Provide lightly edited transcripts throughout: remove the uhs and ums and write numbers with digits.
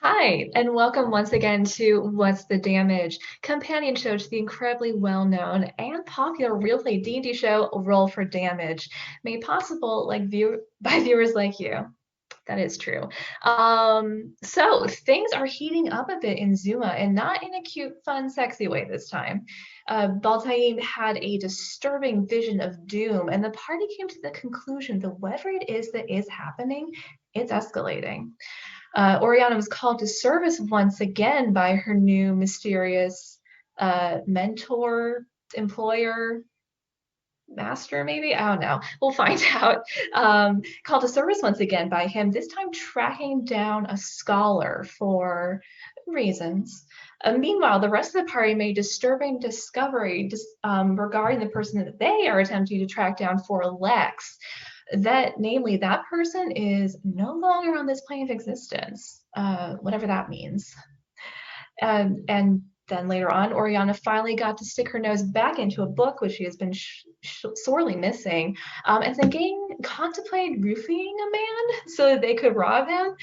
Hi, and welcome once again to What's the Damage, companion show to the incredibly well-known and popular real-play D&D show Roll for Damage, made possible by viewers like you. That is true. So things are heating up a bit in Zuma, and not in a cute, fun, sexy way this time. Beltane had a disturbing vision of doom, and the party came to the conclusion that whatever it is that is happening, it's escalating. Oriana was called to service once again by her new mysterious mentor, employer, master, maybe? I don't know. We'll find out. Called to service once again by him, this time tracking down a scholar for reasons. Meanwhile, the rest of the party made disturbing discovery regarding the person that they are attempting to track down for Lex. Namely, that person is no longer on this plane of existence, whatever that means. And then later on, Oriana finally got to stick her nose back into a book, which she has been sorely missing, and thinking, contemplated roofing a man so that they could rob him.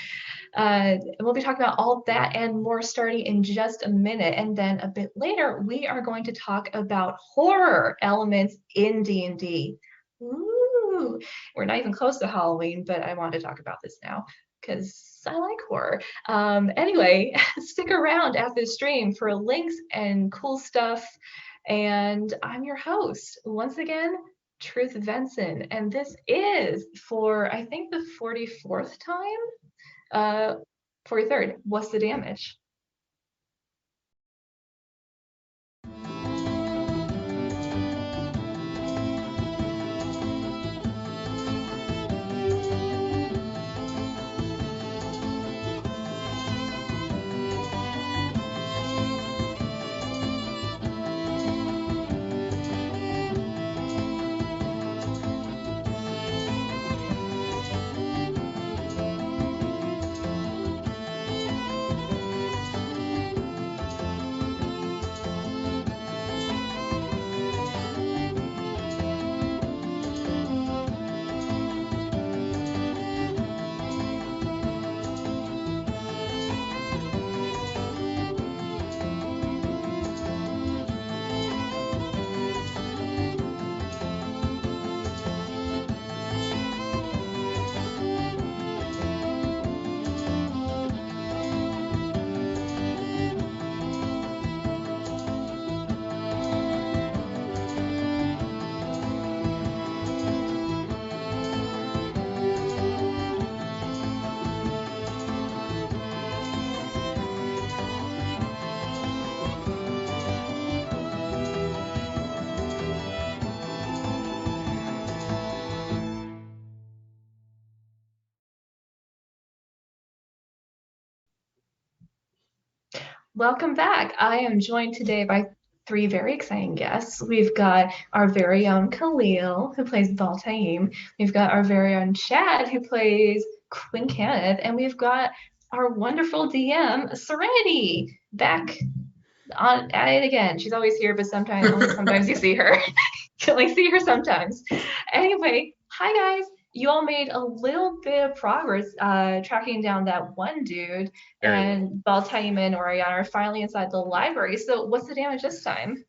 And we'll be talking about all that and more starting in just a minute. And then a bit later, we are going to talk about horror elements in D&D. Ooh, we're not even close to Halloween, but I want to talk about this now because I like horror. Anyway, stick around after the stream for links and cool stuff. And I'm your host, once again, Truth Venson. And this is for, I think, the 44th time? 43rd. What's the damage? Welcome back. I am joined today by three very exciting guests. We've got our very own Caleel, who plays Beltane. We've got our very own Chad, who plays Quinn Kenneth. And we've got our wonderful DM, Serenity, back on at it again. She's always here, but sometimes you see her. You only see her sometimes. Anyway, hi guys. You all made a little bit of progress tracking down that one dude, Very little. and Beltane and Oriana are finally inside the library. So what's the damage this time?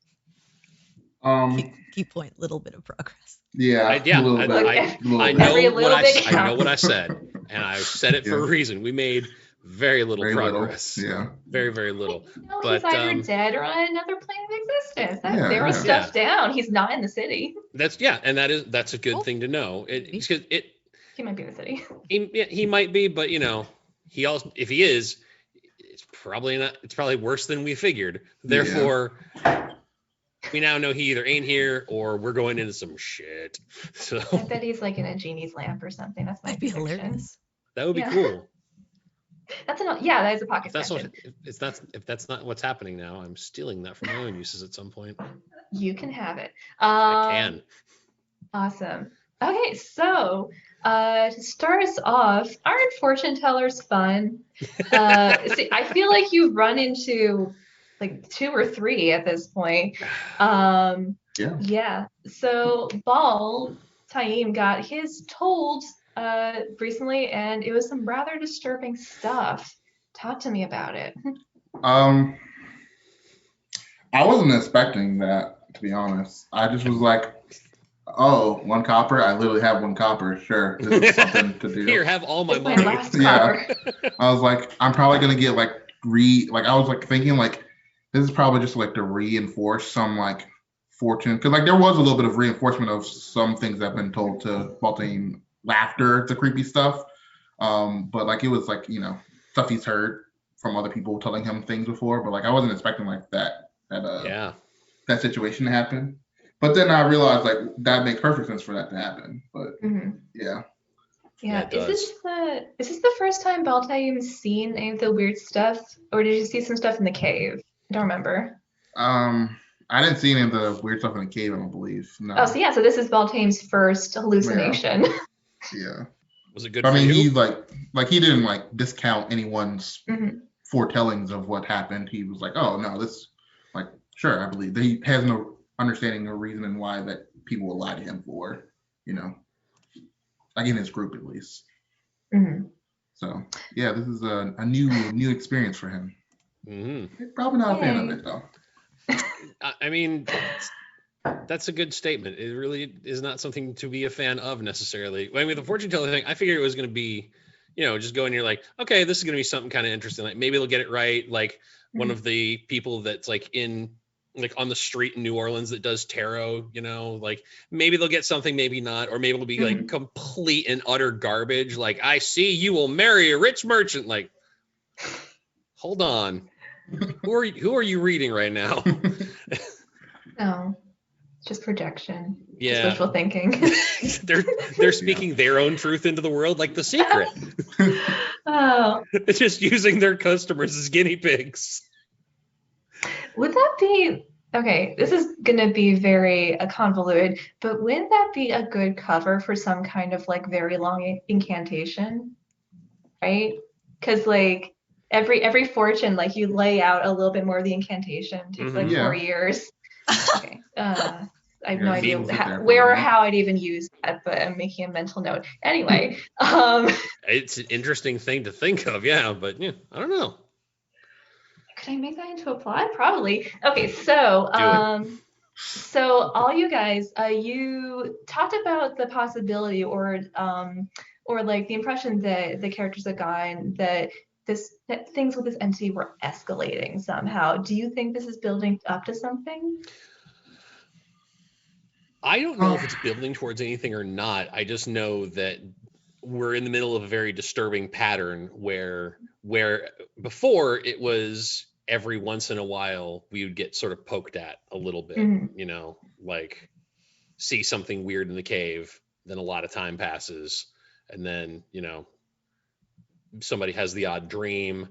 Key point, little bit of progress. Yeah, Look, a little every little bit I know what I said, and I said it for a reason. We made very little progress. Yeah. Very, very little. He's either dead or on another plane of existence. There was stuff down. He's not in the city. That's a good thing to know. He might be in the city. He might be, but he also, if he is, it's probably not. It's probably worse than we figured. Therefore, we now know he either ain't here or we're going into some shit. So I bet he's like in a genie's lamp or something. That's might be hilarious. That would be cool. That is a pocket. If that's not what's happening now, I'm stealing that for my own uses at some point. You can have it. I can. Awesome. Okay, so to start us off, aren't fortune tellers fun? See, I feel like you've run into like 2 or 3 at this point. Yeah. So Taim got his told recently, and it was some rather disturbing stuff. Talk to me about it. Um, I wasn't expecting that, to be honest. I just was like, oh, 1 copper. I literally have 1 copper. Sure, this is something to do. Here, have all my It's my money. last Yeah. copper. I was like, I'm probably gonna get like I was like thinking like this is probably just like to reinforce some like fortune, because like there was a little bit of reinforcement of some things that have been told to Beltane after the creepy stuff. But like it was like, stuff he's heard from other people telling him things before, but like I wasn't expecting like Yeah. that situation to happen. But then I realized like that makes perfect sense for that to happen. But yeah. Yeah, it does. Is this the first time Beltane's seen any of the weird stuff, or did you see some stuff in the cave? I don't remember. I didn't see any of the weird stuff in the cave, I don't believe. No. Oh, so yeah, so this is Beltane's first hallucination. Yeah. Was it good I for mean, you? he didn't like discount anyone's Mhm. foretellings of what happened. He was like, oh no, this like sure, I believe that he has no understanding or reasoning why that people will lie to him for, like in his group at least. Mhm. So yeah, this is a new experience for him. Probably not a fan of it though. I mean, that's a good statement. It really is not something to be a fan of necessarily. I mean, the fortune teller thing, I figured it was going to be, just go in here like, okay, this is going to be something kind of interesting. Like maybe they'll get it right. Like one of the people that's like on the street in New Orleans that does tarot, like maybe they'll get something, maybe not, or maybe it'll be like complete and utter garbage. Like, I see you will marry a rich merchant. Like, hold on. Who are you reading right now? No, just projection. Yeah. Just wishful thinking. they're speaking their own truth into the world, like The Secret. Oh. It's just using their customers as guinea pigs. Would that be okay? This is gonna be very convoluted, but wouldn't that be a good cover for some kind of like very long incantation, right? Because like every fortune, like you lay out a little bit more of the incantation. Takes like 4 years. Okay. I have no idea where or how I'd even use that, but I'm making a mental note. Anyway, it's an interesting thing to think of, yeah, but yeah, I don't know. Could I make that into a plot? Probably. Okay, so so all you guys, you talked about the possibility or like the impression that the characters had gotten that things with this entity were escalating somehow. Do you think this is building up to something? I don't know if it's building towards anything or not. I just know that we're in the middle of a very disturbing pattern where before it was every once in a while we would get sort of poked at a little bit, like see something weird in the cave, then a lot of time passes, and then, somebody has the odd dream,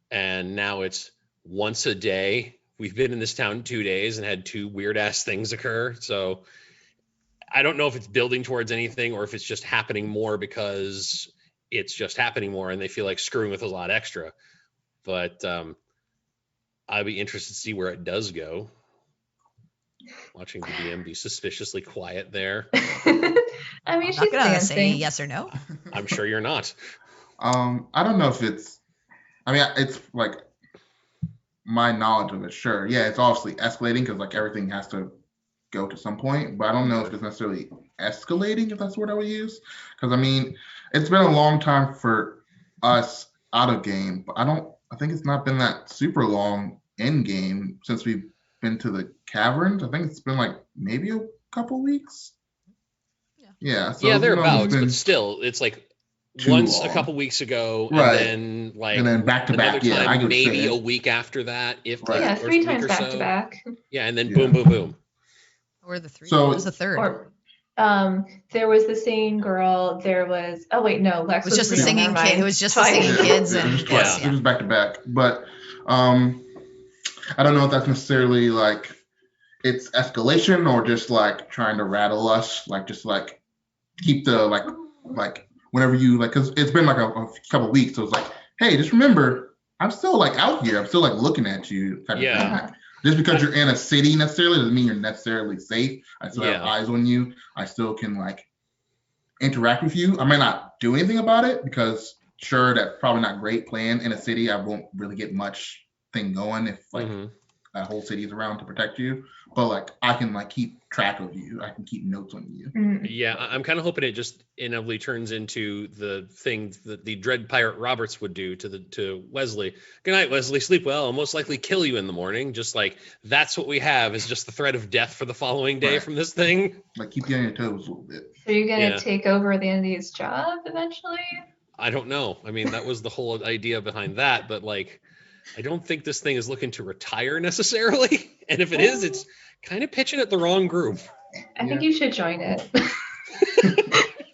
and now it's once a day. We've been in this town 2 days and had 2 weird ass things occur. So I don't know if it's building towards anything or if it's just happening more because it's just happening more and they feel like screwing with a lot extra. But I'd be interested to see where it does go. Watching the DM be suspiciously quiet there. I mean, she's dancing. Say yes or no. I'm sure you're not. I don't know if it's. I mean, it's like my knowledge of it. Sure, yeah, it's obviously escalating because like everything has to go to some point, but I don't know if it's necessarily escalating, if that's the word I would use. Because I mean, it's been a long time for us out of game, but I think it's not been that super long in game since we've been to the caverns. I think it's been like maybe a couple weeks. Yeah. So thereabouts, but still, it's like once a couple weeks ago, right? And then back to back. Yeah, time, maybe a week after that, if right. Yeah, 3 times back to back. Yeah, and then boom, boom, boom. Or the 3. So what was the 3rd? Or there was the singing girl. There was Lex was just the singing kid. It was just the singing kids, and it was back to back. But I don't know if that's necessarily like it's escalation or just like trying to rattle us, like just like keep the like whenever you like, because it's been like a couple weeks, so it's like, hey, just remember, I'm still like out here. I'm still like looking at you. Kind of thing. Like, just because you're in a city necessarily doesn't mean you're necessarily safe. I still have eyes on you. I still can like interact with you. I might not do anything about it because sure that's probably not great playing in a city. I won't really get much thing going if like that whole city is around to protect you. But like I can like keep track of you. I can keep notes on you. Yeah, I'm kind of hoping it just inevitably turns into the thing that the Dread Pirate Roberts would do to Wesley. Good night, Wesley. Sleep well. I'll most likely kill you in the morning. Just like that's what we have is just the threat of death for the following day from this thing. Like keep you on your toes a little bit. So you're gonna take over the Andy's job eventually? I don't know. I mean, that was the whole idea behind that, but like, I don't think this thing is looking to retire necessarily. And if it is, it's kind of pitching at the wrong group. I think you should join it.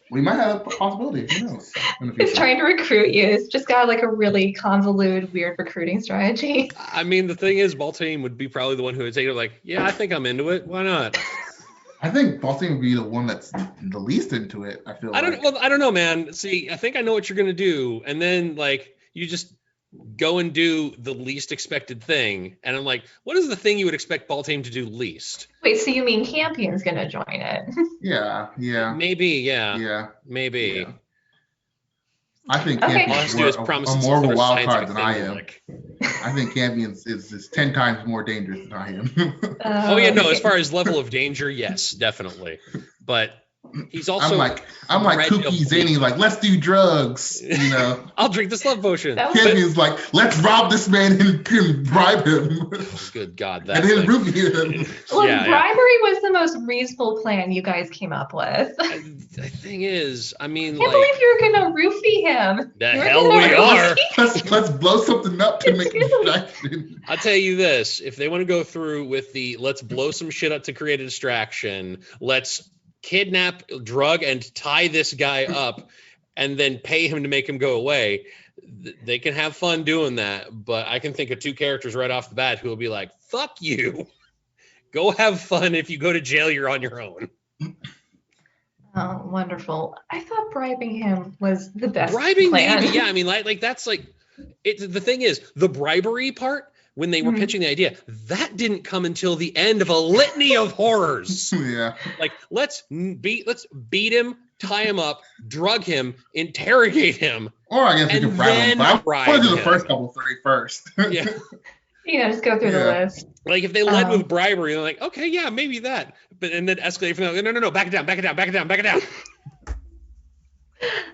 We might have a possibility. Who knows? It's trying to recruit you. It's just got like a really convoluted, weird recruiting strategy. I mean, the thing is, Beltane would be probably the one who would take it like, yeah, I think I'm into it. Why not? I think Beltane would be the one that's the least into it. I feel. I don't know, man. See, I think I know what you're gonna do, and then like you just go and do the least expected thing, and I'm like, what is the thing you would expect Beltane to do least? Wait, so you mean Campion's gonna join it? Yeah. Maybe, yeah. Maybe. Yeah. I think Campion's more of a wild card than I am. I think Campion's is 10 times more dangerous than I am. As far as level of danger, yes, definitely. But he's also I'm like kooky zany, like let's do drugs, you know. I'll drink this love potion. Campion's like, let's rob this man and bribe him. Good God, and then roofie him. Look, bribery was the most reasonable plan you guys came up with. The thing is, I mean, I can't believe you were gonna roofie him. The hell we are. Let's blow something up to make a distraction. I'll tell you this: if they want to go through with the let's blow some shit up to create a distraction, let's kidnap, drug, and tie this guy up and then pay him to make him go away, they can have fun doing that. But I can think of two characters right off the bat who will be like, fuck you, go have fun. If you go to jail, you're on your own. Oh, wonderful. I thought bribing him was the best plan. Maybe, yeah. I mean, like that's like the thing is, the bribery part, when they were pitching the idea, that didn't come until the end of a litany of horrors. Yeah. Like, let's beat him, tie him up, drug him, interrogate him. Or I guess we can bribe him. But I want to do the first couple three first. Yeah. Just go through the list. Like if they led with bribery, they're like, okay, yeah, maybe that. But and then escalate from that. No, back it down.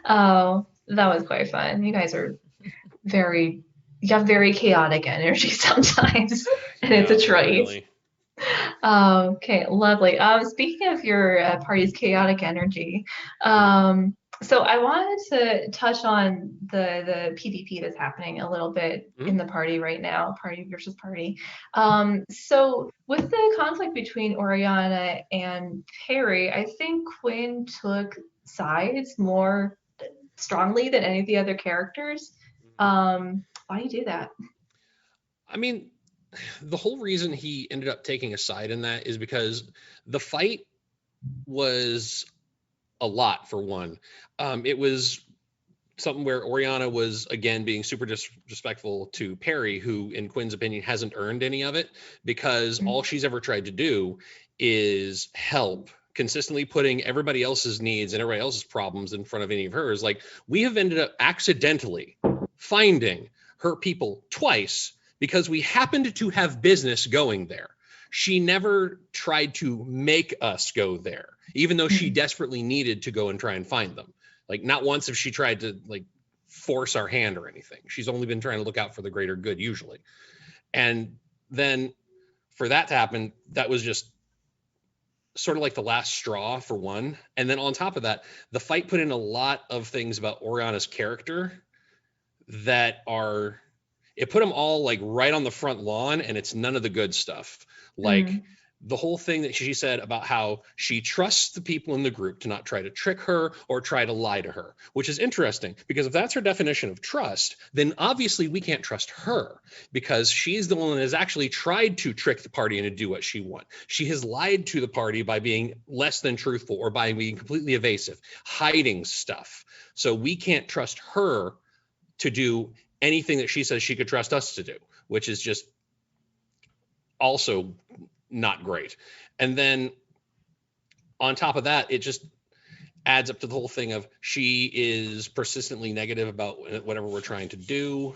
Oh, that was quite fun. You guys are you have very chaotic energy sometimes, and it's a trait. Really. Okay, lovely. Speaking of your party's chaotic energy, so I wanted to touch on the PvP that's happening a little bit in the party right now, party versus party. So with the conflict between Oriana and Perry, I think Quinn took sides more strongly than any of the other characters. Why do you do that? I mean, the whole reason he ended up taking a side in that is because the fight was a lot, for one. It was something where Oriana was, again, being super disrespectful to Perry, who, in Quinn's opinion, hasn't earned any of it, because all she's ever tried to do is help, consistently putting everybody else's needs and everybody else's problems in front of any of hers. Like, we have ended up accidentally finding her people twice because we happened to have business going there. She never tried to make us go there, even though she desperately needed to go and try and find them. Like, not once have she tried to like force our hand or anything. She's only been trying to look out for the greater good usually. And then for that to happen, that was just sort of like the last straw, for one. And then on top of that, the fight put in a lot of things about Oriana's character that it put them all like right on the front lawn, and it's none of the good stuff. Like the whole thing that she said about how she trusts the people in the group to not try to trick her or try to lie to her, which is interesting because if that's her definition of trust, then obviously we can't trust her because she's the one that has actually tried to trick the party into do what she wants. She has lied to the party by being less than truthful or by being completely evasive, hiding stuff. So we can't trust her to do anything that she says she could trust us to do, which is just also not great. And then on top of that, adds up to the whole thing of she is persistently negative about whatever we're trying to do.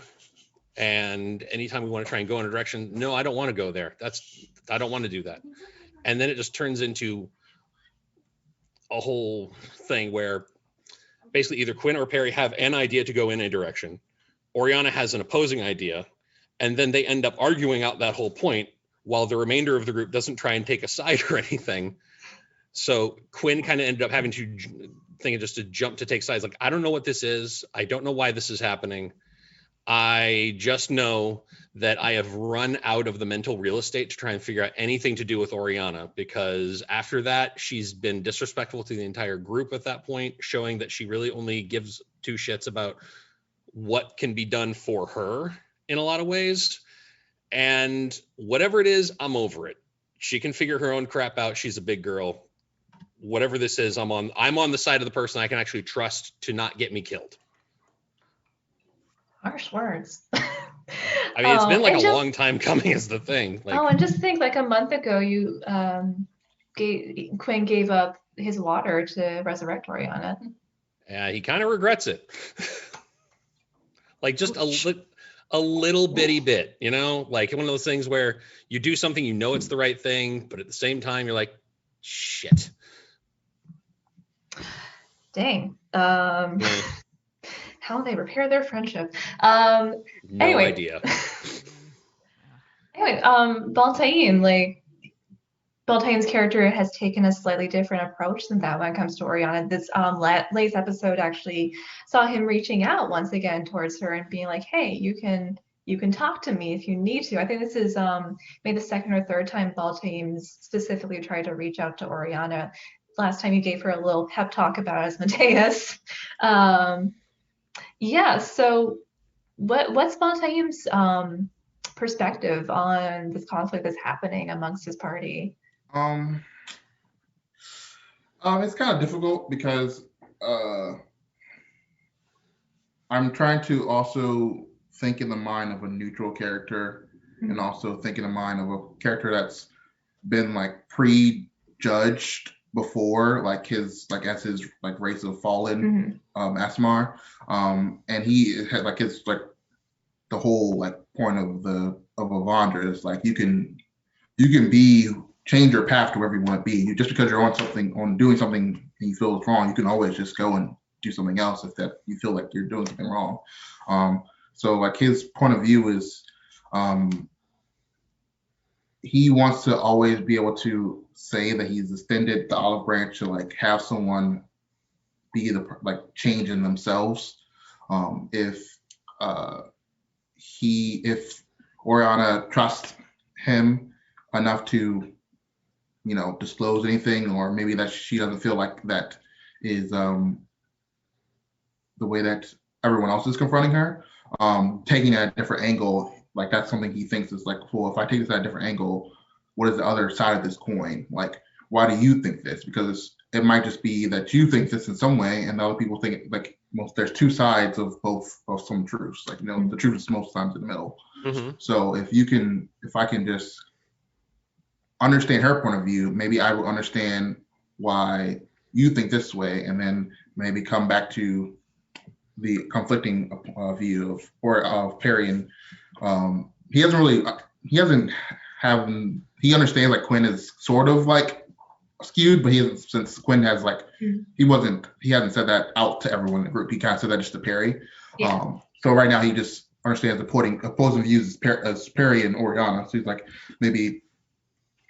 And anytime we want to try and go in a direction, no, I don't want to go there. I don't want to do that. And then it just turns into a whole thing where basically either Quinn or Perry have an idea to go in a direction. Oriana has an opposing idea. And then they end up arguing out that whole point while the remainder of the group doesn't try and take a side or anything. So Quinn kind of ended up having to jump to take sides. Like, I don't know what this is. I don't know why this is happening. I just know that I have run out of the mental real estate to try and figure out anything to do with Oriana, because after that, she's been disrespectful to the entire group at that point, showing that she really only gives two shits about what can be done for her in a lot of ways. And whatever it is, I'm over it. She can figure her own crap out. She's a big girl. Whatever this is, I'm on the side of the person I can actually trust to not get me killed. Harsh words. I mean, it's been like a long time coming is the thing. Like, and just think, like a month ago, Quinn gave up his water to resurrect Oriana. Yeah, he kind of regrets it. Like just a little bitty bit, you know, like one of those things where you do something, you know, it's the right thing, but at the same time, you're like, shit. Dang. How they repair their friendship. No idea. Anyway, Beltane's character has taken a slightly different approach than that when it comes to Oriana. This latest episode actually saw him reaching out once again towards her and being like, hey, you can talk to me if you need to. I think this is maybe the second or third time Beltane specifically tried to reach out to Oriana. Last time you gave her a little pep talk about Asmodeus. So what's Beltane's perspective on this conflict that's happening amongst his party? It's kind of difficult because I'm trying to also think in the mind of a neutral character, mm-hmm. and also think in the mind of a character that's been like prejudged before, like as his like race of fallen, mm-hmm. Asmar, and he had like his like the whole like point of Avandra is like you can change your path to wherever you want to be. Just because you're doing something and you feel it's wrong, you can always just go and do something else if that you feel like you're doing something wrong. So like his point of view is he wants to always be able to say that he's extended the olive branch to like have someone be the like change in themselves. If Oriana trusts him enough to, you know, disclose anything, or maybe that she doesn't feel like that is the way that everyone else is confronting her, taking a different angle, like that's something he thinks is like, well, if I take this at a different angle, what is the other side of this coin? Like, why do you think this? Because it might just be that you think this in some way, and other people think like there's two sides of some truths. Like, you know, mm-hmm. the truth is most times in the middle. Mm-hmm. So if I can just understand her point of view, maybe I will understand why you think this way, and then maybe come back to the conflicting view of Perry. And he understands like Quinn is sort of like skewed, but since Quinn has like mm-hmm. he hasn't said that out to everyone in the group. He kind of said that just to Perry. Yeah. So right now he just understands the opposing views as Perry and Oriana. So he's like, maybe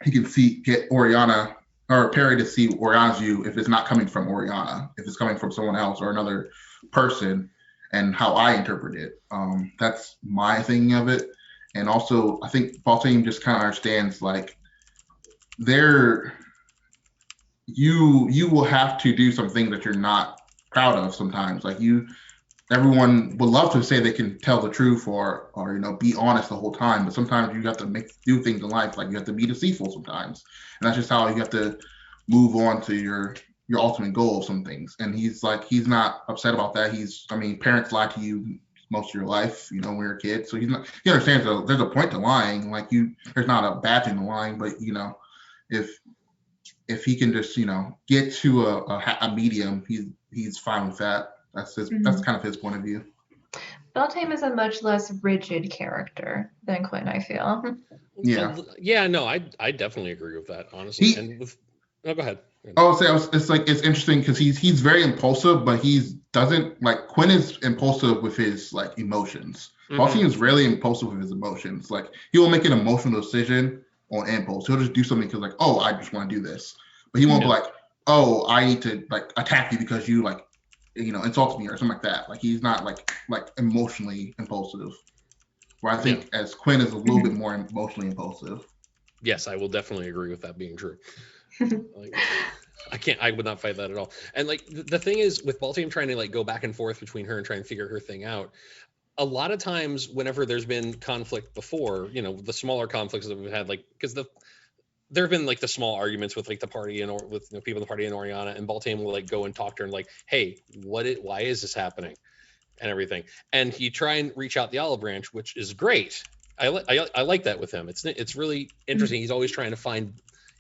he can get Oriana or Perry to see Oriana's view if it's not coming from Oriana, if it's coming from someone else or another person, and how I interpret it. That's my thinking of it. And also, I think Beltane just kind of understands like you will have to do some things that you're not proud of sometimes. Like everyone would love to say they can tell the truth or you know, be honest the whole time, but sometimes you have to do things in life, like you have to be deceitful sometimes, and that's just how you have to move on to your ultimate goal of some things. And he's not upset about that. Parents lie to you most of your life, you know, when you're a kid, so he understands there's a point to lying. Like there's not a bad thing to lying, but you know, if if he can just get to a medium, he's fine with that. That's kind of his point of view. Beltane is a much less rigid character than Quinn, I feel. Yeah, no, I definitely agree with that, honestly. Go ahead. It's interesting because he's very impulsive, but doesn't like Quinn is impulsive with his like emotions. Beltane is rarely impulsive with his emotions. Like he will make an emotional decision on impulse. He'll just do something because like, oh, I just want to do this, but he won't be like, oh, I need to like attack you because you like insulted me or something like that. Like he's not like emotionally impulsive. Where I think as Quinn is a little bit more emotionally impulsive. Yes, I will definitely agree with that being true. I would not fight that at all. And like the thing is with Beltane trying to like go back and forth between her and trying to figure her thing out, a lot of times whenever there's been conflict before, the smaller conflicts that we've had, like because there have been like the small arguments with like the party and with people in the party and Oriana, and Beltane will like go and talk to her and like, hey, why is this happening and everything, and he try and reach out the olive branch, which is great. I like that with him. It's really interesting. He's always trying to find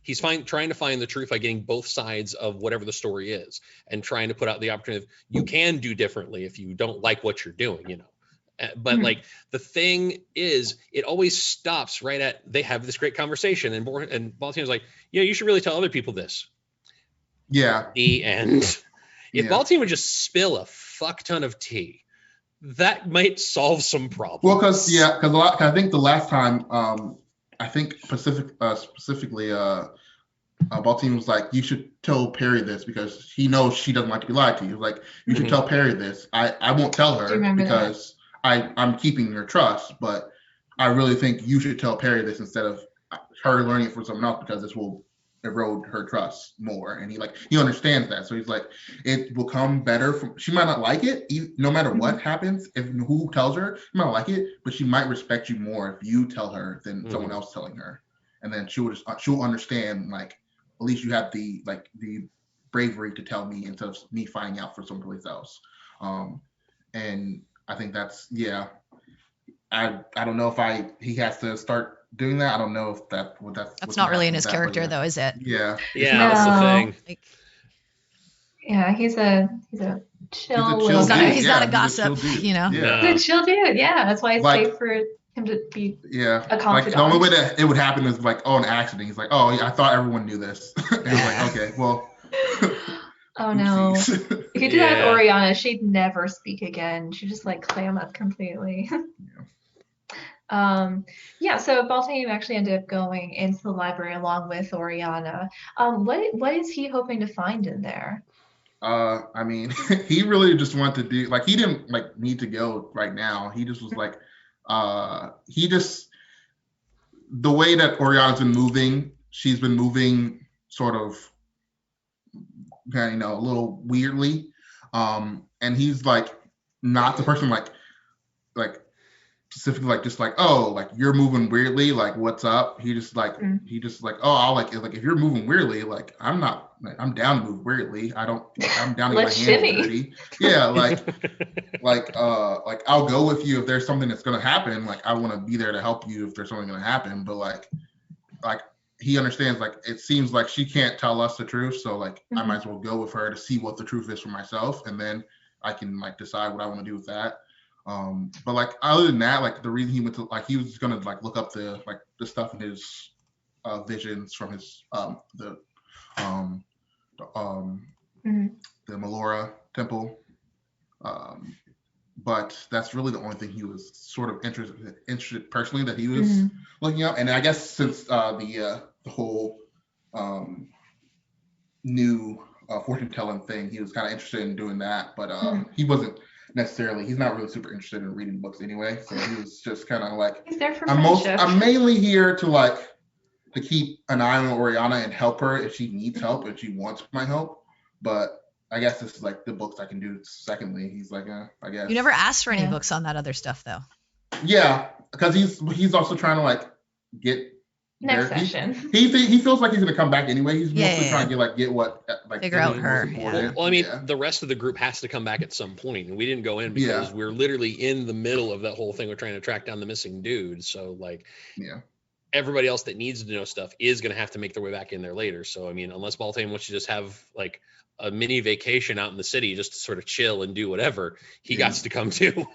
the truth by getting both sides of whatever the story is and trying to put out the opportunity of you can do differently if you don't like what you're doing, But like the thing is, it always stops right at they have this great conversation, and Beltane's like, yeah, you should really tell other people this. Yeah. The end. If Beltane would just spill a fuck ton of tea, that might solve some problems. Well, because I think the last time, I think specifically, Beltane was like, you should tell Perry this because he knows she doesn't like to be lied to. He was like, you should tell Perry this. I won't tell her because I'm keeping your trust, but I really think you should tell Perry this instead of her learning it from someone else because this will erode her trust more. And he understands that. So he's like, it will come better she might not like it, no matter what happens, if who tells her, she might not like it, but she might respect you more if you tell her than someone else telling her. And then she'll understand, like, at least you have the bravery to tell me instead of me finding out for someplace else. And I think that's I don't know if he has to start doing that. I don't know if that's not really in his character though, is it? Yeah. That's the thing. He's a chill little guy. He's not a gossip, Yeah. He's a chill dude. Yeah, that's why it's safe for him to be a confidant. Like the only way that it would happen is like, an accident. He's like, oh, I thought everyone knew this. And I was like, okay, well. Oh no. If you do that with Oriana, she'd never speak again. She'd just like clam up completely. So Beltane actually ended up going into the library along with Oriana. What is he hoping to find in there? I mean, he really just wanted to do, like, he didn't like need to go right now. He just was like, the way that Oriana's been moving, she's been moving sort of a little weirdly. And he's like not the person like specifically like just like, oh, like you're moving weirdly, like what's up? He just like oh, I'll like if you're moving weirdly, like I'm down to move weirdly. I'm down to get my hands dirty. Yeah, like I'll go with you if there's something that's gonna happen. Like I want to be there to help you if there's something gonna happen. But like he understands, like it seems like she can't tell us the truth, so like I might as well go with her to see what the truth is for myself, and then I can like decide what I want to do with that. But like other than that, like the reason he went to he was gonna like look up the stuff in his visions from his the Melora temple. But that's really the only thing he was sort of interested personally that he was looking up. And I guess since the whole new fortune telling thing, he was kind of interested in doing that, but he wasn't necessarily. He's not really super interested in reading books anyway. So he was just kind of like, he's there for I'm mainly here to keep an eye on Oriana and help her if she needs help, if she wants my help. But I guess this is like the books I can do secondly. He's like, I guess. You never asked for any books on that other stuff though. Yeah, because he's also trying to like get next session. He feels like he's gonna come back anyway. He's mostly trying to get what figure out her. Yeah. Well, I mean, the rest of the group has to come back at some point, and we didn't go in because we're literally in the middle of that whole thing. We're trying to track down the missing dude. So like, everybody else that needs to know stuff is going to have to make their way back in there later. So, I mean, unless Beltane wants to just have like a mini vacation out in the city just to sort of chill and do whatever, he got to come too.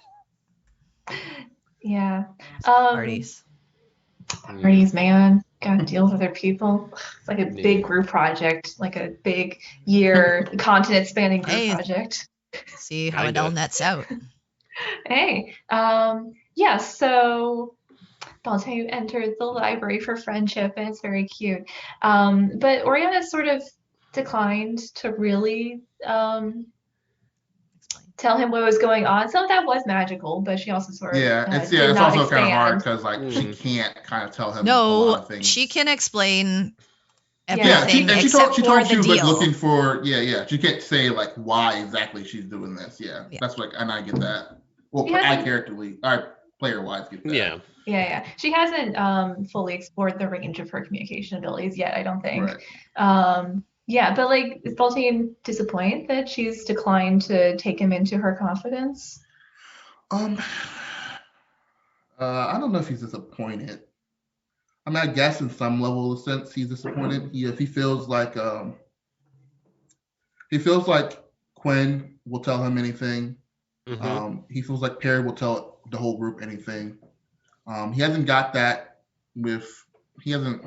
Yeah. Parties, man. Gotta deal with other people. It's like a big group project, like a big year, continent spanning group project. See how it all nets out. Hey. Yeah, so Beltane entered the library for friendship, and it's very cute. But Oriana sort of declined to really tell him what was going on. Some of that was magical, but she also sort of it's also kind of hard because like she can't kind of tell him a lot of things. She can explain everything she except told for she the was deal. like looking for she can't say like why exactly she's doing this. That's like, and I get that. Well, player wise get that. Yeah. She hasn't fully explored the range of her communication abilities yet, I don't think. Right. But like, is Beltane disappointed that she's declined to take him into her confidence? I don't know if he's disappointed. I mean, I guess in some level of sense he's disappointed. He feels like Quinn will tell him anything. He feels like Perry will tell the whole group anything. He hasn't got that with he hasn't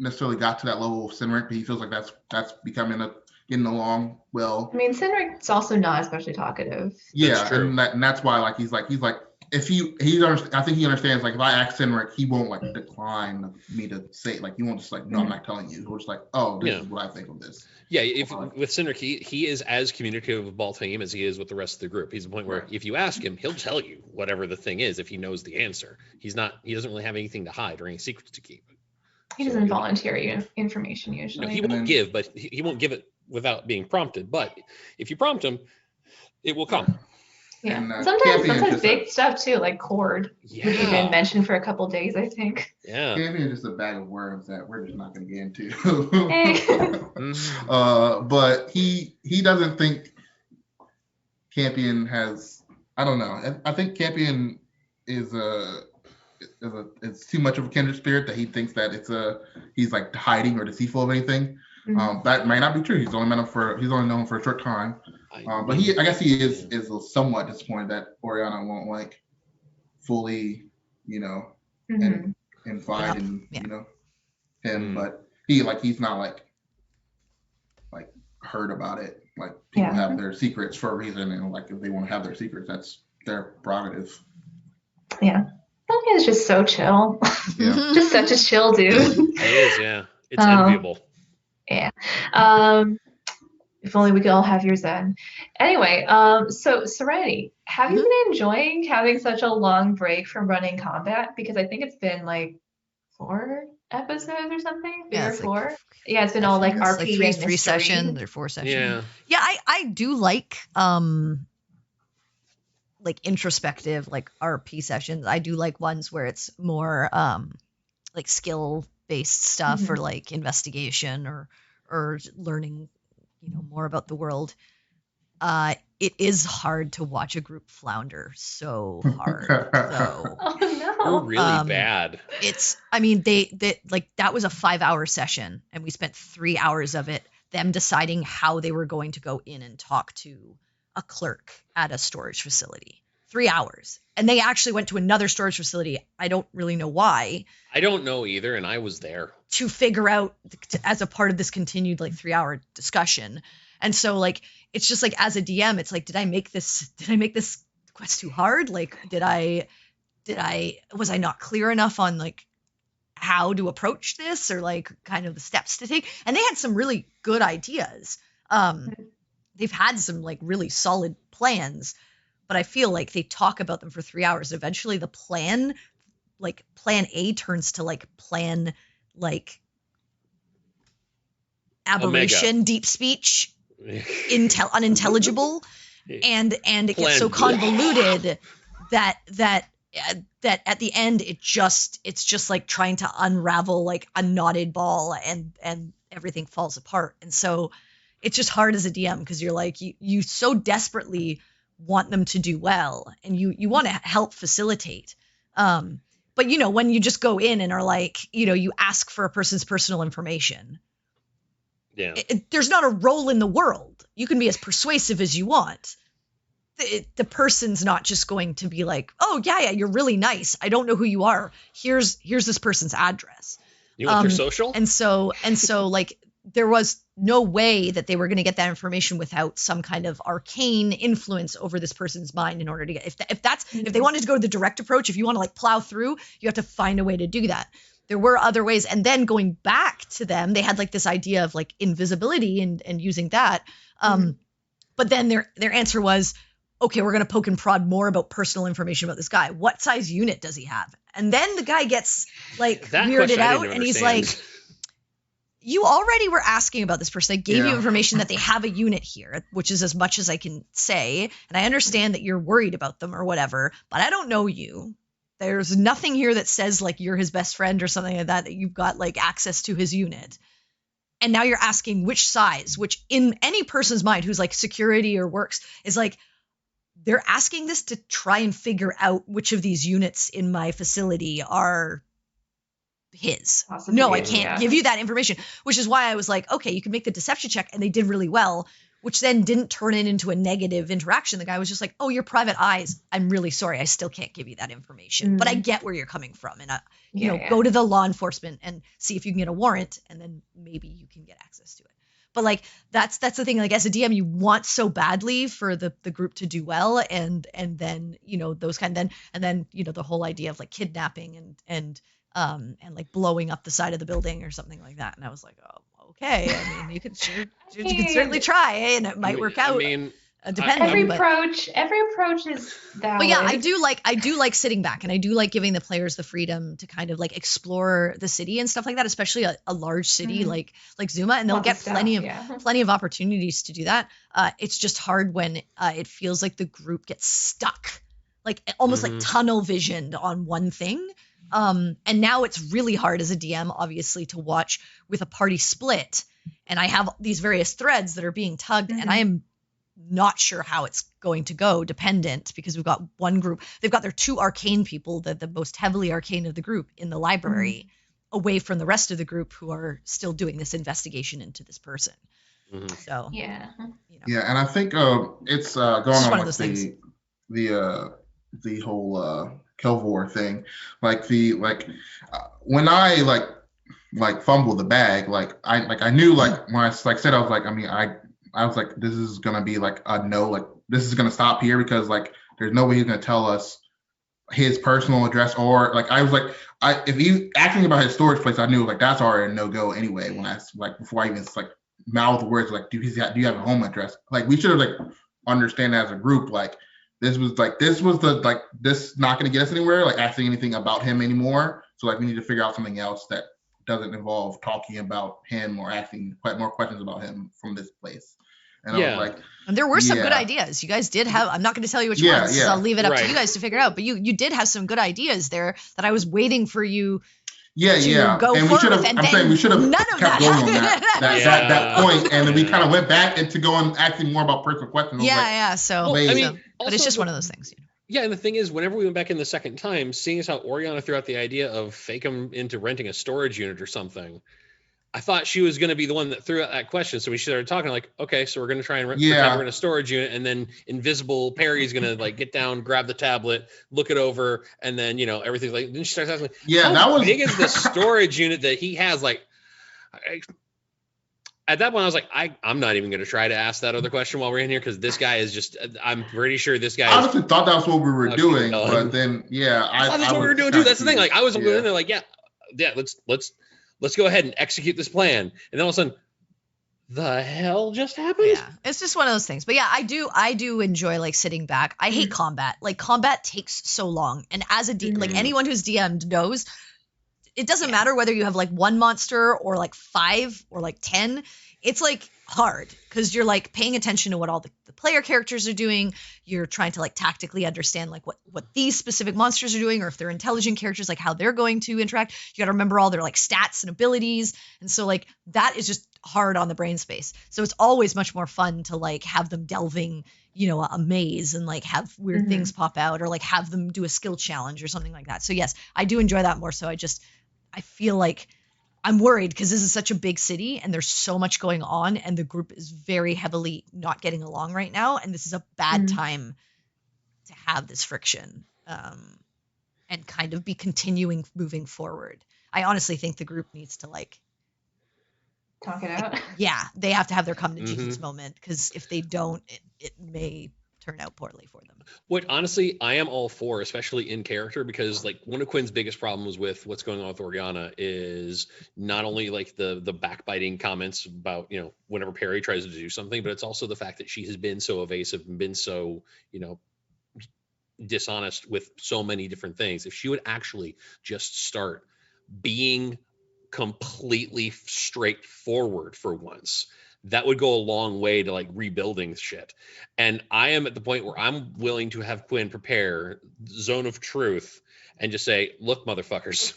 necessarily got to that level of Cynric, but he feels like that's getting along well. I mean, Cynric's also not especially talkative. Yeah, and that's why like he's like if I think he understands like if I ask Cynric, he won't like decline me to say like he won't just like no, I'm not telling you. He'll just like, oh, this is what I think of this. Yeah, with Cynric, he is as communicative with Beltane as he is with the rest of the group. He's the point where if you ask him, he'll tell you whatever the thing is if he knows the answer. He doesn't really have anything to hide or any secrets to keep. He doesn't volunteer information usually. No, he won't give, but he won't give it without being prompted. But if you prompt him, it will come. Yeah, and, sometimes big stuff too, like Cord, which you've been mentioned for a couple of days, I think. Yeah, Champion is just a bag of worms that we're just not going to get into. But he doesn't think Campion has. I don't know. I think Campion is it's too much of a kindred spirit that he thinks that he's like hiding or deceitful of anything. That might not be true. He's only known him for a short time. But I guess he is somewhat disappointed that Oriana won't like fully, confide in him. But he's not like heard about it. Like people have their secrets for a reason, and like if they want to have their secrets, that's their prerogative. Yeah. Beltane is just so chill. Yeah. Just such a chill dude. It is, yeah. It's enviable. Yeah. If only we could all have your Zen. Anyway, so Serenity, have you been enjoying having such a long break from running combat? Because I think it's been like 4 episodes or something. 3 or 4. It's been all like RP like 3 sessions or 4 sessions. Yeah, I do like introspective like RP sessions. I do like ones where it's more like skill based stuff or like investigation or learning more about the world. It is hard to watch a group flounder so hard though. Oh no. Really bad. They like that was a 5-hour session and we spent 3 hours of it them deciding how they were going to go in and talk to a clerk at a storage facility. 3 hours. And they actually went to another storage facility. I don't really know why. I don't know either, and I was there. To figure out as a part of this continued like 3-hour discussion. And so like it's just like as a DM, it's like, did I make this quest too hard? Like was I not clear enough on like how to approach this or like kind of the steps to take? And they had some really good ideas. They've had some like really solid plans. But I feel like they talk about them for 3 hours. Eventually the plan A turns to like plan like aberration, Omega. Deep speech, unintelligible. And it gets so convoluted that at the end it's just like trying to unravel like a knotted ball and everything falls apart. And so it's just hard as a DM because you're like you so desperately want them to do well and you want to help facilitate, but But when you just go in and are like, you ask for a person's personal information. Yeah. There's not a role in the world. You can be as persuasive as you want. The person's not just going to be like, oh yeah, you're really nice. I don't know who you are. Here's this person's address. You want their social? And so like there was no way that they were going to get that information without some kind of arcane influence over this person's mind in order to get, if they wanted to go to the direct approach, if you want to like plow through, you have to find a way to do that. There were other ways. And then going back to them, they had like this idea of like invisibility and using that. But then their answer was, okay, we're going to poke and prod more about personal information about this guy. What size unit does he have? And then the guy gets like weirded out and he's like, you already were asking about this person. I gave you information that they have a unit here, which is as much as I can say. And I understand that you're worried about them or whatever, but I don't know you. There's nothing here that says like you're his best friend or something like that you've got like access to his unit. And now you're asking which size, which in any person's mind who's like security or works is like, they're asking this to try and figure out which of these units in my facility are his. Possibly, no, I can't give you that information, which is why I was like, okay, you can make the deception check. And they did really well, which then didn't turn it into a negative interaction. The guy was just like, oh, your private eyes. I'm really sorry. I still can't give you that information, but I get where you're coming from. And, go to the law enforcement and see if you can get a warrant, and then maybe you can get access to it. But like that's the thing. Like as a DM, you want so badly for the group to do well, and then those kind of and then the whole idea of like kidnapping and like blowing up the side of the building or something like that. And I was like, oh, okay. I mean, you could certainly try, and it might work out. Every approach is valid. But yeah, I do like sitting back, and I do like giving the players the freedom to kind of like explore the city and stuff like that, especially a large city like Zuma, and they'll get plenty of opportunities to do that. It's just hard when it feels like the group gets stuck, like almost like tunnel visioned on one thing. And now it's really hard as a DM, obviously, to watch with a party split, and I have these various threads that are being tugged, and I am not sure how it's going to go, dependent, because we've got one group, they've got their two arcane people, the most heavily arcane of the group, in the library, away from the rest of the group who are still doing this investigation into this person. So yeah, and I think it's going on with the whole Kelvor thing, when I like fumble the bag, I knew when I said, I was like, I was like, this is gonna be like a no, like this is gonna stop here, because like there's no way he's gonna tell us his personal address, or like I was like, if he asking about his storage place, I knew like that's already a no go anyway. When I before I even mouth the words like, do you have a home address? Like we should have understand as a group this was not gonna get us anywhere, like asking anything about him anymore. So we need to figure out something else that doesn't involve talking about him or asking more questions about him from this place. And I was like, and there were some good ideas. You guys did have, I'm not going to tell you which ones, so I'll leave it up to you guys to figure out, but you did have some good ideas there that I was waiting for you to go and we should have, we should have kept going on that point, and then we kind of went back into going asking more about personal questions. But it's just one of those things. Yeah, and the thing is, whenever we went back in the second time, seeing as how Oriana threw out the idea of fake him into renting a storage unit or something, I thought she was going to be the one that threw out that question. So we started talking like, okay, so we're going to try and rent a storage unit, and then invisible Perry's going to get down, grab the tablet, look it over, and then everything's like. Then she starts asking, how big is the storage unit that he has? At that point, I was like, I'm not even going to try to ask that other question while we're in here, because this guy is just, I'm pretty sure this guy. I honestly thought that's what we were doing, but then I thought that's what we were doing too. That's the thing. I was in there like, let's go ahead and execute this plan, and then all of a sudden, the hell just happened? Yeah, it's just one of those things. But yeah, I do enjoy sitting back. I hate combat. Combat takes so long, and as a anyone who's DM'd knows, it doesn't matter whether you have one monster or 5 or 10. It's hard because you're paying attention to what all the player characters are doing. You're trying to tactically understand what these specific monsters are doing, or if they're intelligent characters, how they're going to interact. You got to remember all their stats and abilities, and so that is just hard on the brain space. So it's always much more fun to have them delving a maze and like have weird things pop out, or like have them do a skill challenge or something like that. So yes, I do enjoy that more. So I feel like I'm worried because this is such a big city and there's so much going on, and the group is very heavily not getting along right now, and this is a bad time to have this friction, and kind of be continuing moving forward. I honestly think the group needs to like talk it out. Yeah, they have to have their come to Jesus moment, because if they don't, it may turn out poorly for them. What honestly I am all for, especially in character, because like one of Quinn's biggest problems with what's going on with Oriana is not only like the backbiting comments about, whenever Perry tries to do something, but it's also the fact that she has been so evasive and been so, dishonest with so many different things. If she would actually just start being completely straightforward for once, that would go a long way to like rebuilding shit. And I am at the point where I'm willing to have Quinn prepare Zone of Truth and just say, look, motherfuckers,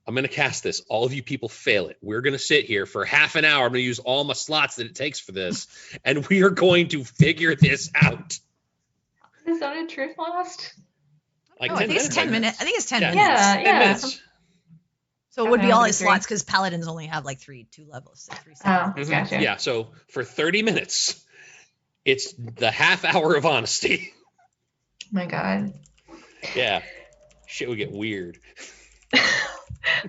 I'm going to cast this. All of you people fail it. We're going to sit here for half an hour. I'm going to use all my slots that it takes for this, and we are going to figure this out. Is Zone of Truth lost? Like I think it's 10 minutes. I think it's 10 minutes. Yeah, 10 minutes. So it would be all his slots, because paladins only have like two levels, so 3 seconds. Gotcha. Yeah, so for 30 minutes, it's the half hour of honesty. My God. Yeah, shit would get weird.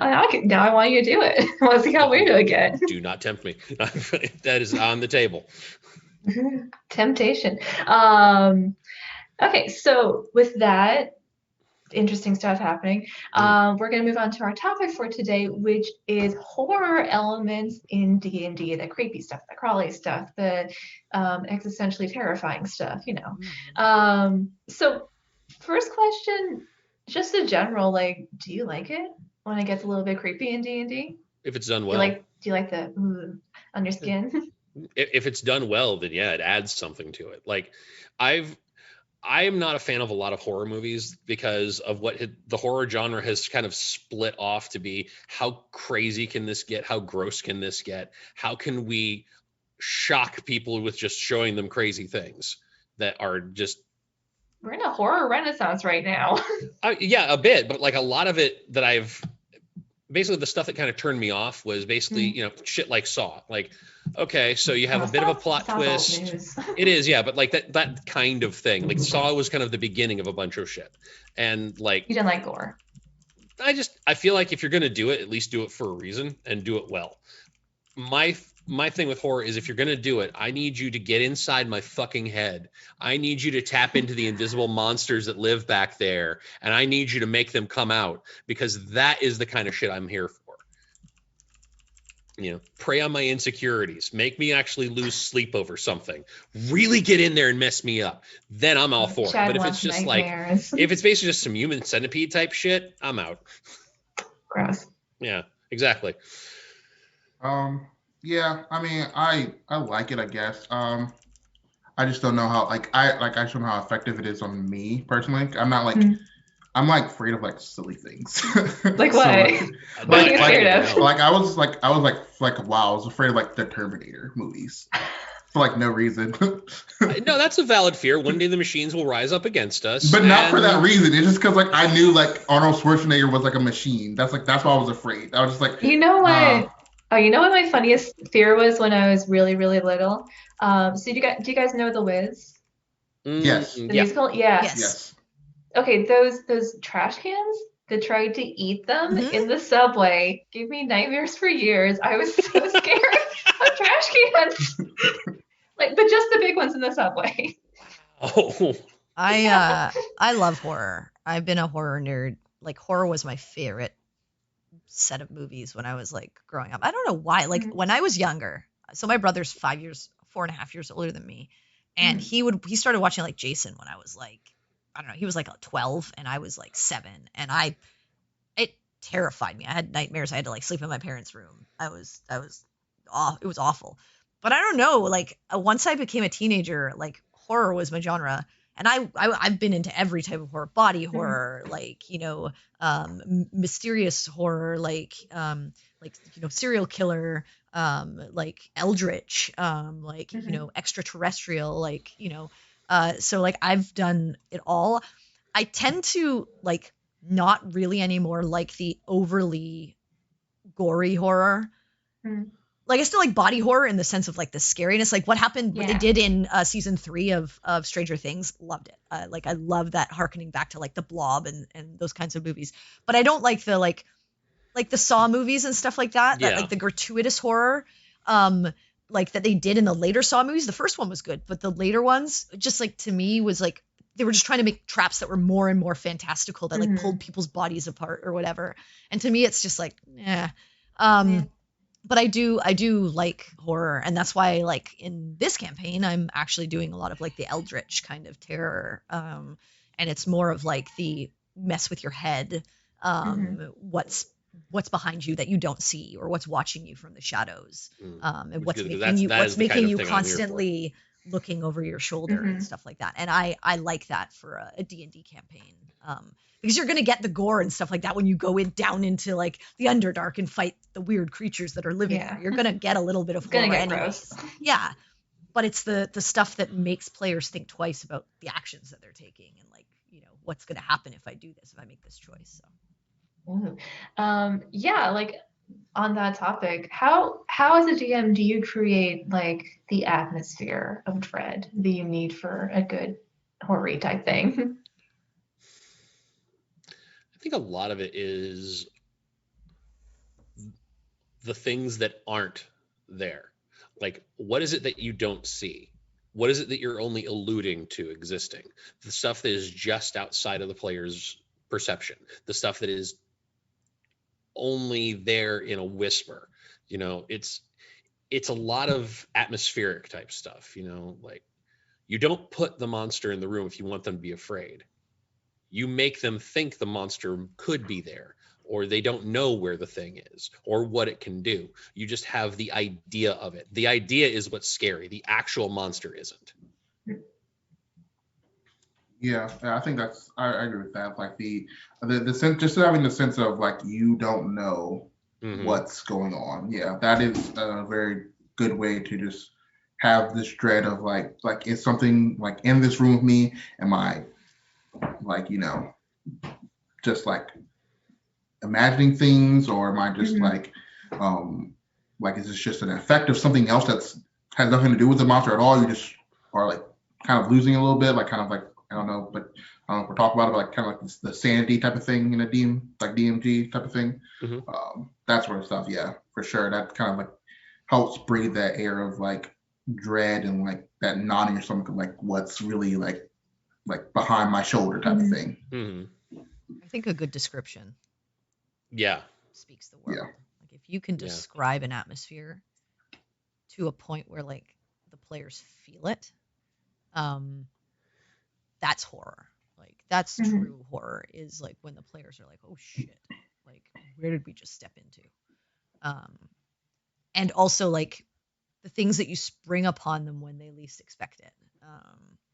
Now I want you to do it. I want to see how weird it would get. Do not tempt me. That is on the table. Temptation. Okay, so with that, interesting stuff happening. We're going to move on to our topic for today, which is horror elements in D&D, the creepy stuff, the crawly stuff, the existentially terrifying stuff, So first question, just a general, like, do you like it when it gets a little bit creepy in D&D? If it's done well. Do you like the on your skin? If it's done well, then yeah, it adds something to it. Like I am not a fan of a lot of horror movies because of what the horror genre has kind of split off to be. How crazy can this get? How gross can this get? How can we shock people with just showing them crazy things that are just... We're in a horror renaissance right now. Yeah, a bit, but like a lot of it that basically the stuff that kind of turned me off was basically, shit like Saw. Like, okay, so you have a bit of a plot twist. It is, yeah, but like that kind of thing. Like Saw was kind of the beginning of a bunch of shit. And like... You didn't like gore. I feel like if you're going to do it, at least do it for a reason and do it well. My thing with horror is, if you're going to do it, I need you to get inside my fucking head. I need you to tap into the invisible monsters that live back there, and I need you to make them come out, because that is the kind of shit I'm here for. Prey on my insecurities, make me actually lose sleep over something, really get in there and mess me up. Then I'm all for it. But if it's just nightmares. If it's basically just some human centipede type shit, I'm out. Gross. Yeah, exactly. Yeah, I mean, I like it, I guess. I just don't know how, I just don't know how effective it is on me personally. I'm not like, I'm like afraid of like silly things. Like what? What are you scared of? I was like, wow, I was afraid of like the Terminator movies for like no reason. No, that's a valid fear. One day the machines will rise up against us. But not for that reason. It's just because like I knew like Arnold Schwarzenegger was like a machine. That's why I was afraid. I was just like, you know what? You know what my funniest fear was when I was really, really little? So do you guys know The Wiz? Yes. The musical? Yeah. Yes. Okay, those trash cans that tried to eat them in the subway gave me nightmares for years. I was so scared of trash cans. But just the big ones in the subway. Oh. I love horror. I've been a horror nerd. Like, horror was my favorite set of movies when I was like growing up. I don't know why. Like when I was younger, so my brother's 4.5 years older than me, and he started watching like Jason when I was like, I don't know, he was like 12 and I was like 7, and it terrified me. I had nightmares. I had to like sleep in my parents' room. It was awful. But I don't know, like once I became a teenager, like horror was my genre. And I've been into every type of horror, body horror, like, mysterious horror, like, serial killer, like eldritch, like, extraterrestrial, like, So like I've done it all. I tend to like not really anymore like the overly gory horror. Mm. Like I still like body horror in the sense of like the scariness, like what happened, what they Yeah. did in season 3 of Stranger Things. Loved it. Like I love that harkening back to like the Blob and those kinds of movies. But I don't like the Saw movies and stuff like that. That Yeah. like the gratuitous horror, like that they did in the later Saw movies. The first one was good, but the later ones, just like to me, was like they were just trying to make traps that were more and more fantastical that like pulled people's bodies apart or whatever. And to me, it's just like, yeah. But I do like horror, and that's why like in this campaign I'm actually doing a lot of like the eldritch kind of terror, and it's more of like the mess with your head, what's behind you that you don't see, or what's watching you from the shadows, and what's making you constantly looking over your shoulder and stuff like that. And I like that for a D&D campaign, because you're going to get the gore and stuff like that when you go down into like the Underdark and fight the weird creatures that are living there. You're going to get a little bit of horror anyways. Yeah, but it's the stuff that makes players think twice about the actions that they're taking, and like, you know, what's going to happen if I do this, if I make this choice. So. Yeah, like on that topic, how as a GM do you create like the atmosphere of dread that you need for a good horror type thing? I think a lot of it is the things that aren't there. Like, what is it that you don't see? What is it that you're only alluding to existing? The stuff that is just outside of the player's perception, the stuff that is only there in a whisper. You know, it's a lot of atmospheric type stuff, you know, like you don't put the monster in the room if you want them to be afraid. You make them think the monster could be there, or they don't know where the thing is or what it can do. You just have the idea of it. The idea is what's scary. The actual monster isn't. Yeah, I think I agree with that. Like the sense, just having the sense of like you don't know what's going on. Yeah, that is a very good way to just have this dread of like is something like in this room with me? Am I like, you know, just like imagining things, or am I just like is this just an effect of something else that's has nothing to do with the monster at all? You just are like kind of losing a little bit, like kind of like, I don't know, but I don't know if we're talking about it, but like kind of like the sanity type of thing in a DMG type of thing. That sort of stuff. Yeah, for sure. That kind of like helps breathe that air of like dread and like that knot in your stomach of like what's really like behind my shoulder type of thing. I think a good description. Yeah. Speaks the word. Yeah. Like if you can describe an atmosphere to a point where like the players feel it, that's horror. Like that's true horror, is like when the players are like, oh shit, like where did we just step into? And also like the things that you spring upon them when they least expect it.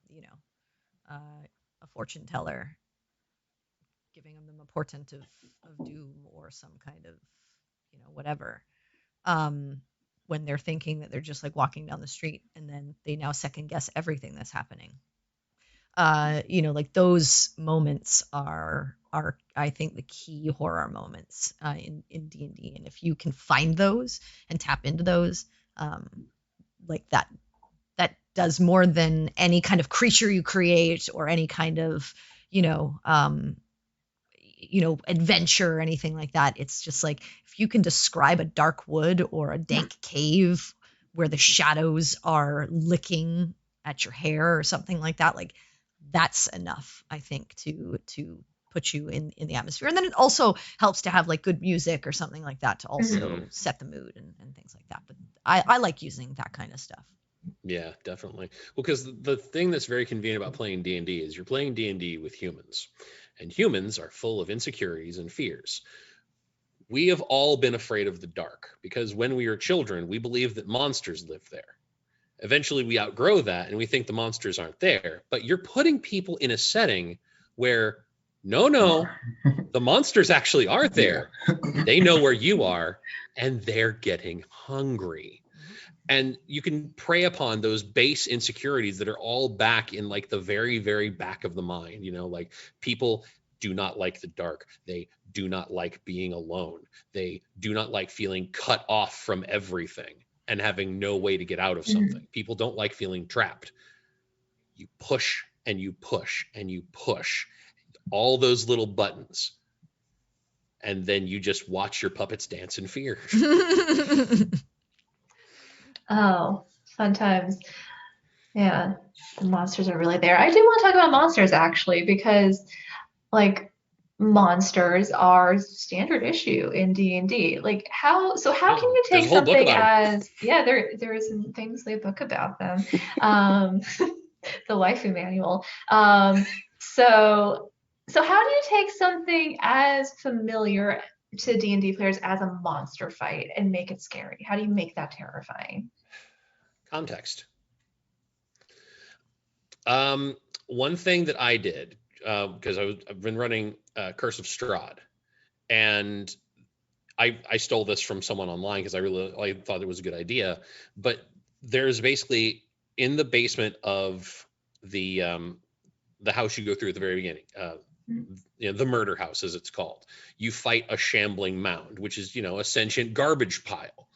You know, a fortune teller giving them a portent of doom or some kind of, you know, whatever. When they're thinking that they're just like walking down the street, and then they now second guess everything that's happening. You know, like those moments are I think the key horror moments in D&D, and if you can find those and tap into those, like that does more than any kind of creature you create or any kind of, you know, adventure or anything like that. It's just like if you can describe a dark wood or a dank cave where the shadows are licking at your hair or something like that, like that's enough, I think, to put you in the atmosphere. And then it also helps to have like good music or something like that to also set the mood and things like that. But I like using that kind of stuff. Yeah, definitely. Well, because the thing that's very convenient about playing D&D is you're playing D&D with humans, and humans are full of insecurities and fears. We have all been afraid of the dark because when we were children, we believed that monsters lived there. Eventually, we outgrow that and we think the monsters aren't there. But you're putting people in a setting where, no, the monsters actually are there. They know where you are, and they're getting hungry. And you can prey upon those base insecurities that are all back in like the very, very back of the mind. Like people do not like the dark. They do not like being alone. They do not like feeling cut off from everything and having no way to get out of something. People don't like feeling trapped. You push and you push and you push all those little buttons. And then you just watch your puppets dance in fear. Oh, fun times. Yeah, the monsters are really there. I do want to talk about monsters actually, because like monsters are standard issue in D&D. Like how can you There's take a whole book something about 'em. as there is a famously a book about them. The waifu manual. So how do you take something as familiar to D&D players as a monster fight and make it scary? How do you make that terrifying? Context. One thing that I did, because I've been running Curse of Strahd, and I stole this from someone online because I thought it was a good idea. But there's basically in the basement of the house you go through at the very beginning, the murder house as it's called. You fight a shambling mound, which is a sentient garbage pile.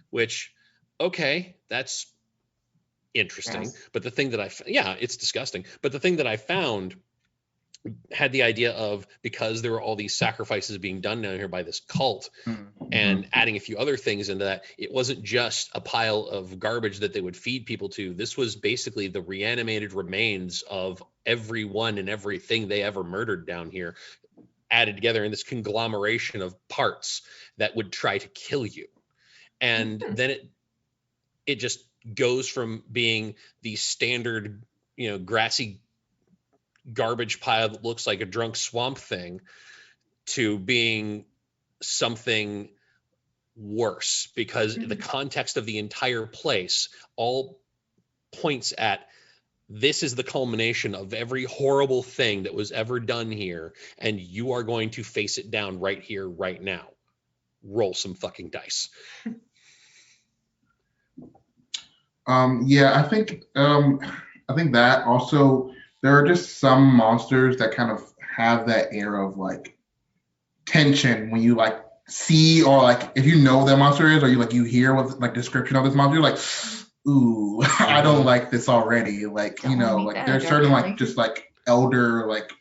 Which, okay, that's interesting. Yes. But the thing that it's disgusting. But the thing that I found had the idea of, because there were all these sacrifices being done down here by this cult, and adding a few other things into that, it wasn't just a pile of garbage that they would feed people to. This was basically the reanimated remains of everyone and everything they ever murdered down here, added together in this conglomeration of parts that would try to kill you. And then it just goes from being the standard, grassy garbage pile that looks like a drunk swamp thing to being something worse, because the context of the entire place all points at, this is the culmination of every horrible thing that was ever done here, and you are going to face it down right here, right now. Roll some fucking dice. Yeah, I think that also, there are just some monsters that kind of have that air of like tension when you like see, or like if you know what that monster is, or you hear what like description of this monster, you're like, ooh, I don't like this already. Like, there's certain like just like elder like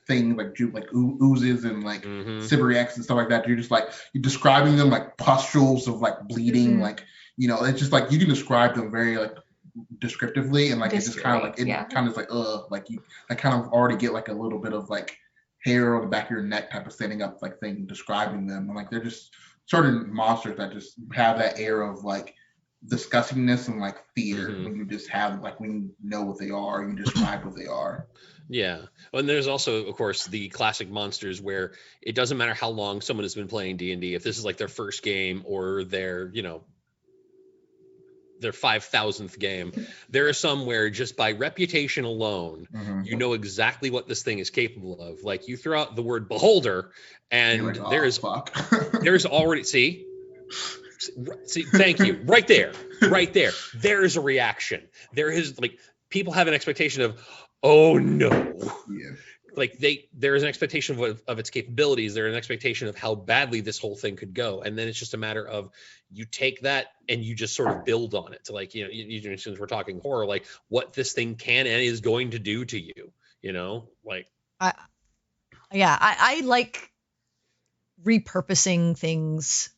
things like oozes and like Siberiaks and stuff like that. You're just like, you're describing them like pustules of like bleeding, like it's just like you can describe them very like descriptively, and like it's just kind of like kind of like I kind of already get like a little bit of like hair on the back of your neck type of standing up like thing describing them, and like they're just certain monsters that just have that air of like disgustingness and like fear when you just have like, when you know what they are, you describe what they are. Yeah. And there's also, of course, the classic monsters where it doesn't matter how long someone has been playing D&D, if this is like their first game or their 5,000th game, there are some where just by reputation alone, you know exactly what this thing is capable of. Like, you throw out the word beholder, and like, there's already, see, thank you, right there, there's a reaction. There is like, people have an expectation of, oh no. Yeah. Like there is an expectation of its capabilities. There's an expectation of how badly this whole thing could go. And then it's just a matter of, you take that and you just sort of build on it to like, since we're talking horror, like what this thing can and is going to do to you, like. I like repurposing things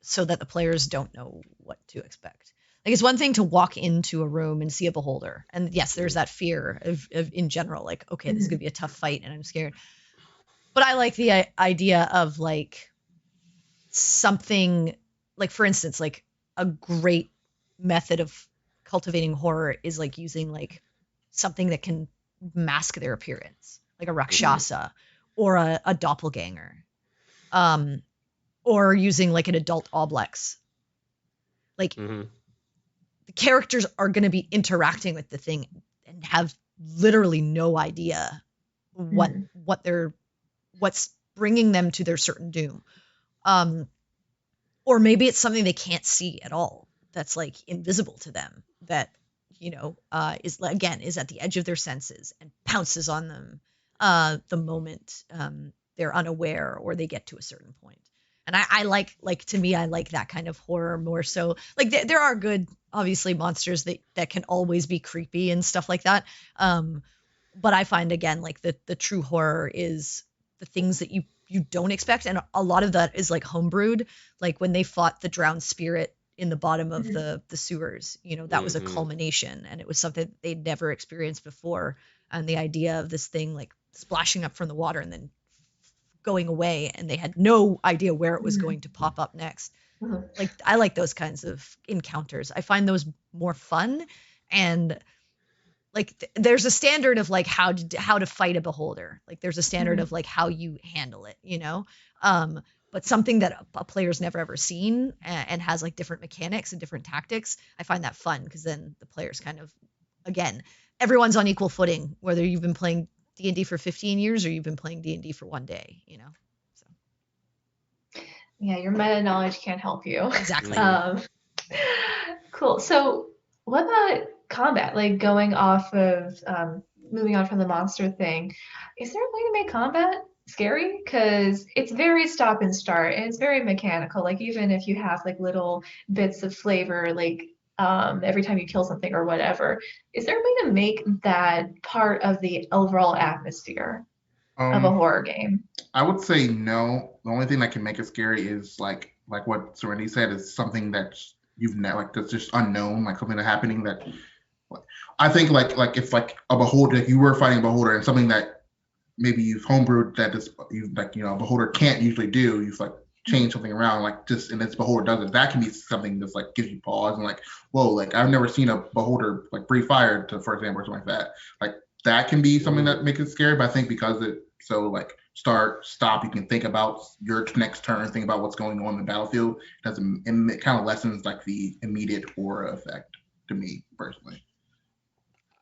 so that the players don't know what to expect. Like, it's one thing to walk into a room and see a beholder, and yes, there's that fear of in general, like, okay, this is gonna be a tough fight and I'm scared. But I like the idea of like something, like, for instance, like a great method of cultivating horror is like using like something that can mask their appearance, like a rakshasa or a doppelganger, or using like an adult oblex. Like, the characters are going to be interacting with the thing and have literally no idea what's bringing them to their certain doom. Or maybe it's something they can't see at all, that's like invisible to them, that is at the edge of their senses and pounces on them the moment they're unaware or they get to a certain point. And I like to me, I like that kind of horror more so. Like there are good, obviously, monsters that can always be creepy and stuff like that. But I find, again, like the true horror is the things that you don't expect, and a lot of that is like homebrewed. Like when they fought the drowned spirit in the bottom of the sewers, that was a culmination, and it was something they'd never experienced before. And the idea of this thing like splashing up from the water and then going away, and they had no idea where it was going to pop up next. Like I like those kinds of encounters. I find those more fun, and like there's a standard of like how to fight a beholder. Like there's a standard of like how you handle it, but something that a player's never ever seen and has like different mechanics and different tactics, I find that fun, because then the players kind of, again, everyone's on equal footing, whether you've been playing D&D for 15 years or you've been playing D&D for one day, So. Yeah, your meta knowledge can't help you. Exactly. Cool. So what about combat? Like moving on from the monster thing, is there a way to make combat scary? Because it's very stop and start, and it's very mechanical. Like even if you have like little bits of flavor, like every time you kill something or whatever, is there a way to make that part of the overall atmosphere of a horror game? I would say no. The only thing that can make it scary is like what Serenity said, is something that's you've never, like, that's just unknown, like something that's happening that I think like if like a beholder, if you were fighting a beholder and something that maybe you've homebrewed that is you like a beholder can't usually do, you've like changed something around, like just, and this beholder does it, that can be something that's like gives you pause and like, whoa, like I've never seen a beholder like breathe fire, for example, or something like that. Like that can be something that makes it scary. But I think because it so like stop, you can think about your next turn, think about what's going on in the battlefield. It kind of lessens like the immediate horror effect to me personally.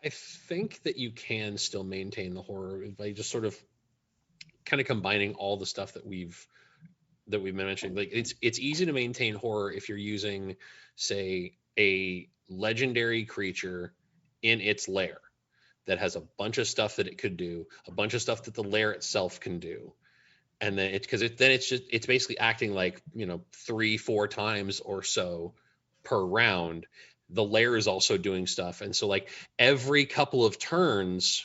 I think that you can still maintain the horror by just sort of kind of combining all the stuff that we've been mentioning. Like it's easy to maintain horror if you're using, say, a legendary creature in its lair that has a bunch of stuff that it could do, a bunch of stuff that the lair itself can do. And then it's basically acting like, 3-4 times or so per round. The lair is also doing stuff. And so like every couple of turns,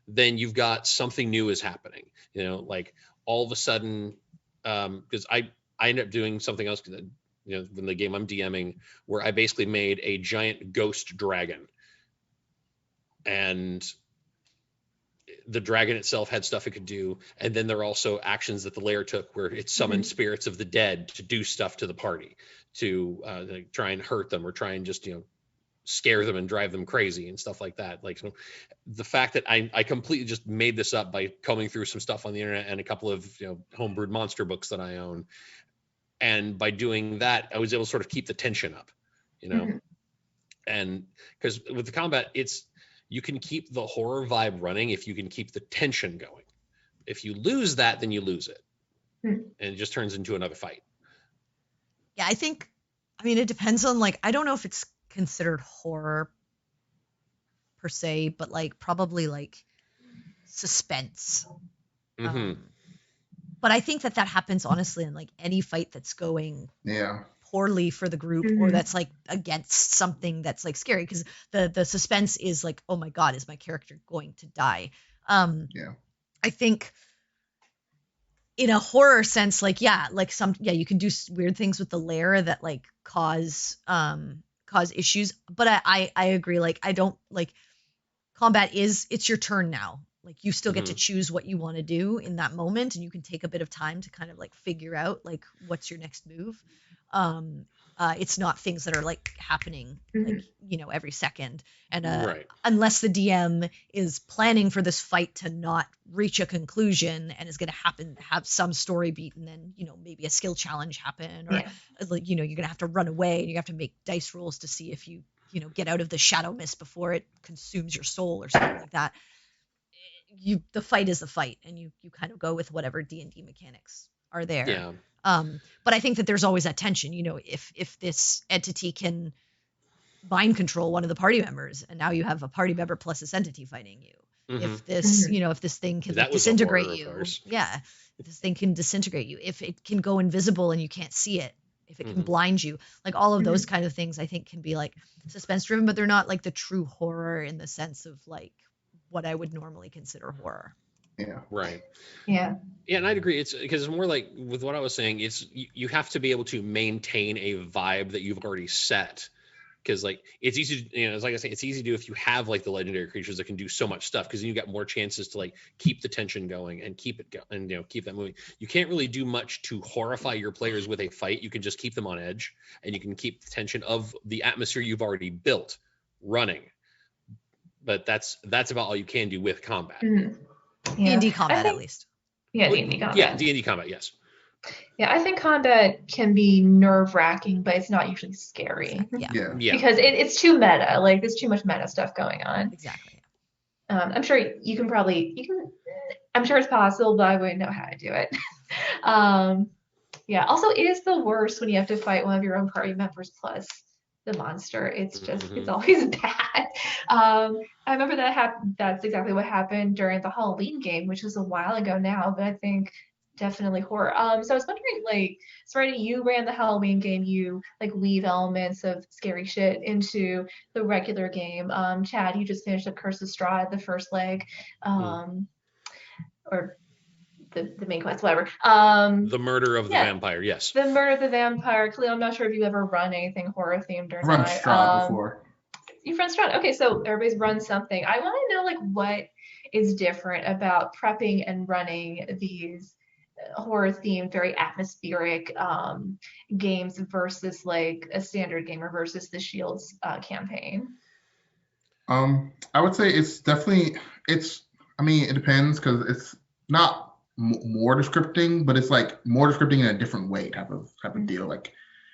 then you've got something new is happening, like all of a sudden, because I end up doing something else, in the game I'm DMing, where I basically made a giant ghost dragon. And the dragon itself had stuff it could do, and then there are also actions that the lair took where it summoned spirits of the dead to do stuff to the party, to like try and hurt them or try and just scare them and drive them crazy and stuff like that. Like, so the fact that I completely just made this up by combing through some stuff on the internet and a couple of homebrewed monster books that I own, and by doing that I was able to sort of keep the tension up, and because with the combat, you can keep the horror vibe running if you can keep the tension going. If you lose that, then you lose it. And it just turns into another fight. Yeah, it depends on, like, I don't know if it's considered horror per se, but like probably like suspense. But I think that happens honestly in like any fight that's going poorly for the group, or that's like against something that's like scary, because the suspense is like, oh my god, is my character going to die? I think in a horror sense, like you can do weird things with the lair that like cause issues, but I agree, like I don't like combat it's your turn now. Like you still get to choose what you want to do in that moment, and you can take a bit of time to kind of like figure out like what's your next move. It's not things that are like happening like every second, and right. Unless the DM is planning for this fight to not reach a conclusion and is going to have some story beat, and then maybe a skill challenge happen, or like you're going to have to run away and you have to make dice rolls to see if you get out of the shadow mist before it consumes your soul or something like that. The fight is the fight, and you kind of go with whatever D&D mechanics are there. Yeah. But I think that there's always that tension, if this entity can mind control one of the party members, and now you have a party member plus this entity fighting you. If this, Mhm. if this thing can like That was a disintegrate horror of you, ours. yeah, if this thing can disintegrate you, if it can go invisible and you can't see it, if it can Mhm. blind you, like all of those Mhm. kind of things, I think can be like suspense driven, but they're not like the true horror in the sense of like what I would normally consider horror. Yeah. Right. Yeah. Yeah, and I'd agree. It's because it's more like with what I was saying. It's you have to be able to maintain a vibe that you've already set. Because like it's easy, it's like I say, it's easy to do if you have like the legendary creatures that can do so much stuff. Because then you got more chances to like keep the tension going and keep it going and keep that moving. You can't really do much to horrify your players with a fight. You can just keep them on edge, and you can keep the tension of the atmosphere you've already built running. But that's about all you can do with combat. Mhm. Yeah. D&D I combat, at think, least. yeah, Well, D&D yeah, combat. D&D combat, yes. Yeah, I think combat can be nerve-wracking, but it's not usually scary Yeah, Yeah. Yeah. because it's too meta. Like there's too much meta stuff going on. exactly. I'm sure you can probably. I'm sure it's possible, but I wouldn't know how to do it. um, yeah. Also, it is the worst when you have to fight one of your own party members plus the monster. It's just it's always bad. I remember that's exactly what happened during the Halloween game, which was a while ago now, but I think definitely horror. So I was wondering, like, Serenity, you ran the Halloween game, you like weave elements of scary shit into the regular game. Chad, you just finished up Curse of Strahd, the first leg, or the main quest, whatever. The murder of the Yeah, vampire, yes. the Murder of the Vampire. Caleel, I'm not sure if you ever run anything horror themed or I've run not. Strahd before. You've run Strahd. Okay, so everybody's run something. I want to know like what is different about prepping and running these horror themed, very atmospheric games versus like a standard game or versus the Shields campaign. I would say it's definitely it's. I mean, it depends because it's not more descripting, but it's like more descripting in a different way type of deal. Like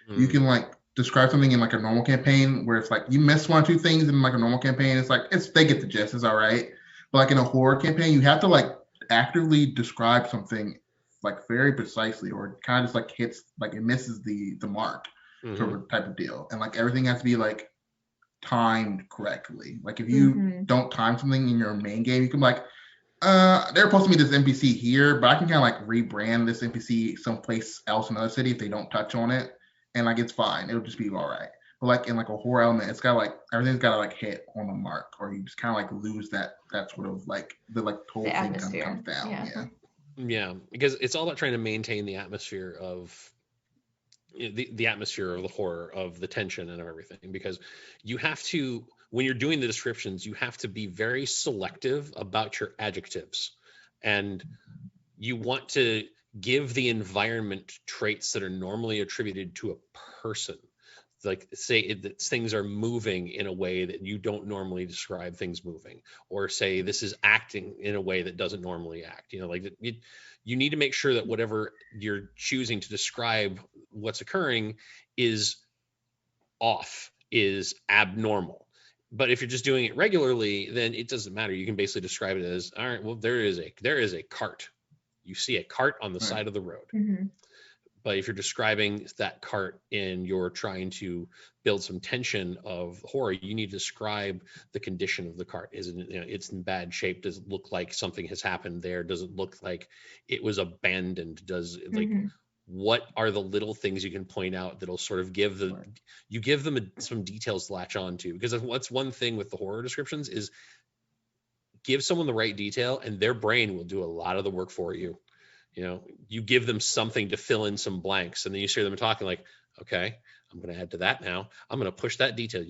you can like describe something in like a normal campaign where it's like you miss one or two things in like a normal campaign. It's like they get the gist. It's all right. But like in a horror campaign, you have to like actively describe something like very precisely, or it kind of just like hits like it misses the mark sort of type of deal, and like everything has to be like timed correctly. Like if you don't time something in your main game, you can be like, they're supposed to be this NPC here, but I can kind of like rebrand this NPC someplace else in another city if they don't touch on it, and like it's fine. It'll just be all right. But like in like a horror element, it's got like everything's got to like hit on the mark, or you just kind of like lose that sort of like the like whole The thing atmosphere. comes down. Yeah. Yeah, because it's all about trying to maintain the atmosphere of the atmosphere of the horror, of the tension and of everything, because you have to, when you're doing the descriptions, you have to be very selective about your adjectives, and you want to give the environment traits that are normally attributed to a person. Like say that things are moving in a way that you don't normally describe things moving, or say this is acting in a way that doesn't normally act. Like you need to make sure that whatever you're choosing to describe what's occurring is off, is abnormal. But if you're just doing it regularly, then it doesn't matter. You can basically describe it as, all right, well, there is a cart. You see a cart on the side of the road. But if you're describing that cart and you're trying to build some tension of horror, you need to describe the condition of the cart. Is it, it's in bad shape? Does it look like something has happened there? Does it look like it was abandoned? Does like what are the little things you can point out that'll sort of give you give them some details to latch on to? Because what's one thing with the horror descriptions is give someone the right detail and their brain will do a lot of the work for you. You give them something to fill in some blanks, and then you hear them talking like, okay, I'm going to add to that now. I'm going to push that detail.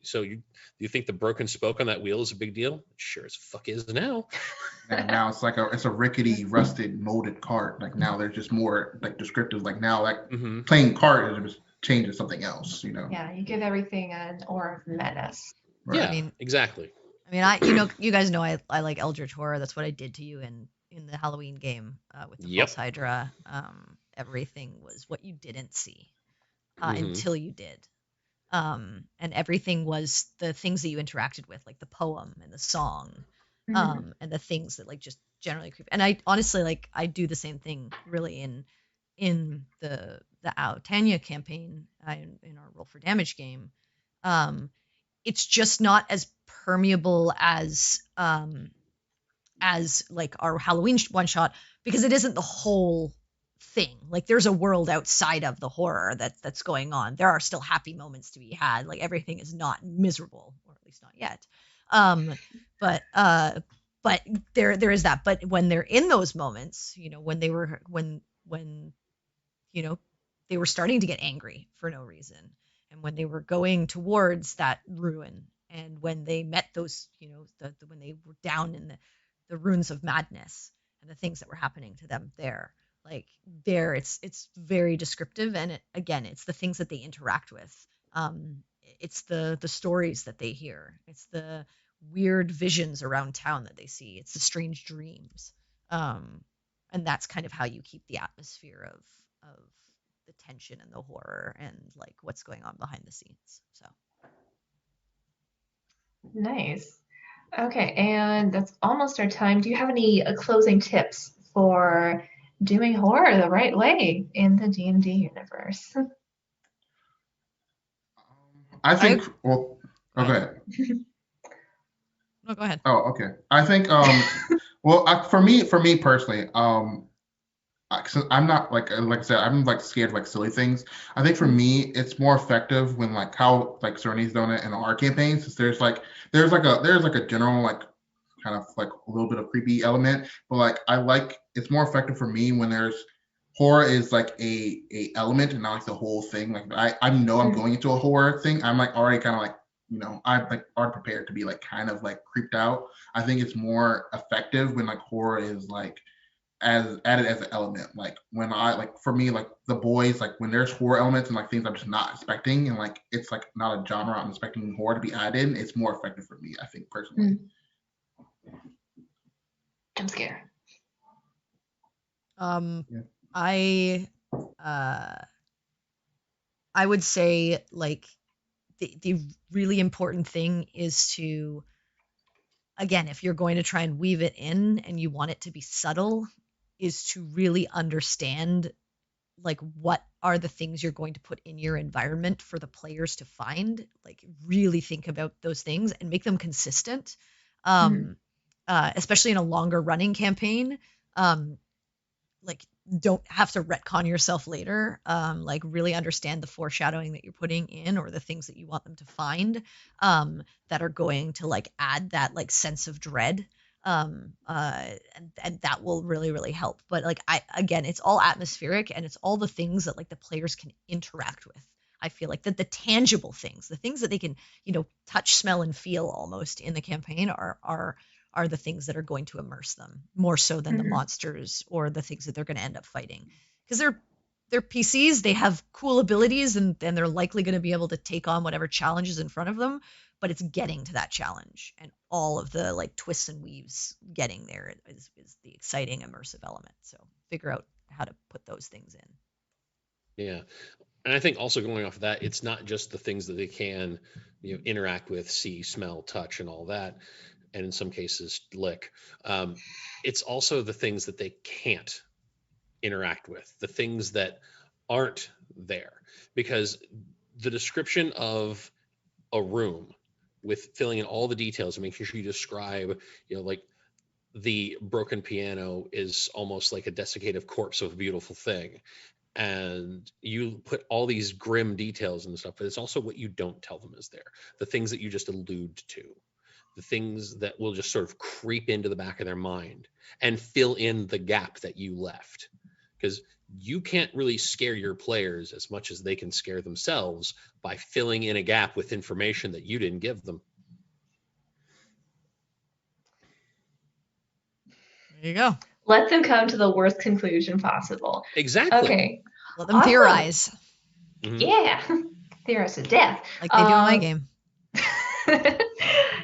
So you think the broken spoke on that wheel is a big deal? Sure as fuck is now. And now it's like it's a rickety, rusted, molded cart. Like now they're just more like descriptive. Like now like playing cart is just changing something else. Yeah, you give everything an aura of menace. Right. Yeah, I mean, exactly. I mean, you guys know I like Eldritch Horror. That's what I did to you in the Halloween game with the False Hydra. Everything was what you didn't see until you did. And everything was the things that you interacted with, like the poem and the song, and the things that like just generally creep. And I honestly like I do the same thing really in the Tanya campaign in our Roll for Damage game. It's just not as permeable as like our Halloween one shot, because it isn't the whole thing. Like there's a world outside of the horror that's going on. There are still happy moments to be had. Like everything is not miserable, or at least not yet. But there is that. But when they're in those moments, when they were when they were starting to get angry for no reason, and when they were going towards that ruin, and when they met those, when they were down in the ruins of madness, and the things that were happening to them there, like there, it's very descriptive, and it's the things that they interact with. It's the stories that they hear. It's the weird visions around town that they see. It's the strange dreams. And that's kind of how you keep the atmosphere of the tension and the horror and like what's going on behind the scenes. So Nice. Okay, and that's almost our time. Do you have any closing tips for doing horror the right way in the D&D universe? I think. Well, okay. No, go ahead. Oh, okay. I think. Well, for me personally, since I'm not like I said, I'm like scared of like silly things. I think for me, it's more effective when like how like Serenity's done it in our campaigns. Is there's like a general like kind of like a little bit of creepy element, but like I like it's more effective for me when there's horror is like a element and not like the whole thing. Like I know I'm going into a horror thing. I'm like already kind of like I'm like already prepared to be like kind of like creeped out. I think it's more effective when like horror is like as added as an element. Like when I like for me like the boys like when there's horror elements and like things I'm just not expecting and like it's like not a genre I'm expecting horror to be added. It's more effective for me. I think personally. Jump scare. Yeah. I would say like the really important thing is to, again, if you're going to try and weave it in and you want it to be subtle, is to really understand like what are the things you're going to put in your environment for the players to find. Like really think about those things and make them consistent. Especially in a longer running campaign. Like don't have to retcon yourself later. Like really understand the foreshadowing that you're putting in, or the things that you want them to find, that are going to like add that like sense of dread. And that will really, really help. But like again, it's all atmospheric, and it's all the things that like the players can interact with. I feel like that the tangible things, the things that they can, touch, smell, and feel almost in the campaign are the things that are going to immerse them more so than the monsters or the things that they're going to end up fighting, because they're PCs. They have cool abilities, and they're likely going to be able to take on whatever challenge is in front of them, but it's getting to that challenge and all of the like twists and weaves getting there is the exciting immersive element. So figure out how to put those things in. Yeah. And I think also going off of that, it's not just the things that they can, interact with, see, smell, touch, and all that, and in some cases lick. It's also the things that they can't interact with, the things that aren't there, because the description of a room with filling in all the details and making sure you describe, like the broken piano is almost like a desiccated corpse of a beautiful thing. And you put all these grim details and stuff, but it's also what you don't tell them is there. The things that you just allude to, the things that will just sort of creep into the back of their mind and fill in the gap that you left. Because you can't really scare your players as much as they can scare themselves by filling in a gap with information that you didn't give them. There you go. Let them come to the worst conclusion possible. Exactly. Okay. Let them theorize. Yeah. Theorize to death. Like they do in my game.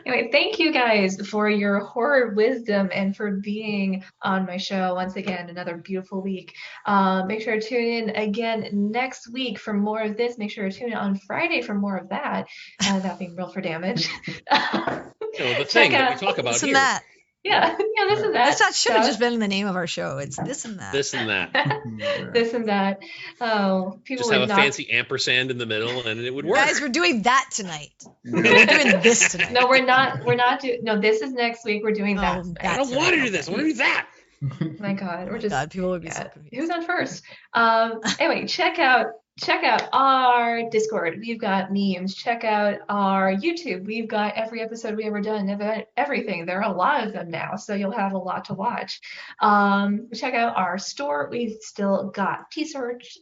Anyway, thank you guys for your horror wisdom and for being on my show once again. Another beautiful week. Make sure to tune in again next week for more of this. Make sure to tune in on Friday for more of that. That being Roll for Damage. The thing that we talk about here. Yeah, this and that. That should have stuff. just been the name of our show. It's this and that. This and that. This and that. Oh, people Just would have a not. fancy ampersand in the middle, and it would work. Guys, we're doing that tonight. We're doing this tonight. No, we're not. We're not doing. No, this is next week. We're doing that. Oh, I don't want to do this. I want to do that. My God, we're just. God, people would be so confused. Who's on first? Anyway, check out our Discord. We've got memes. Check out our YouTube. We've got every episode we ever done, everything. There are a lot of them now, so you'll have a lot to watch. Check out our store. We've still got t-shirts,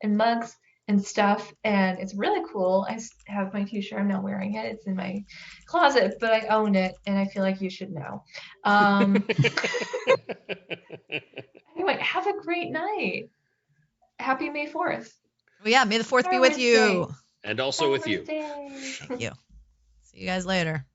and mugs and stuff, and it's really cool. I have my t-shirt. I'm not wearing it. It's in my closet, but I own it, and I feel like you should know. Anyway, have a great night. Happy May 4th. Oh, yeah. May the 4th be with you. And also with you. Thank you. See you guys later.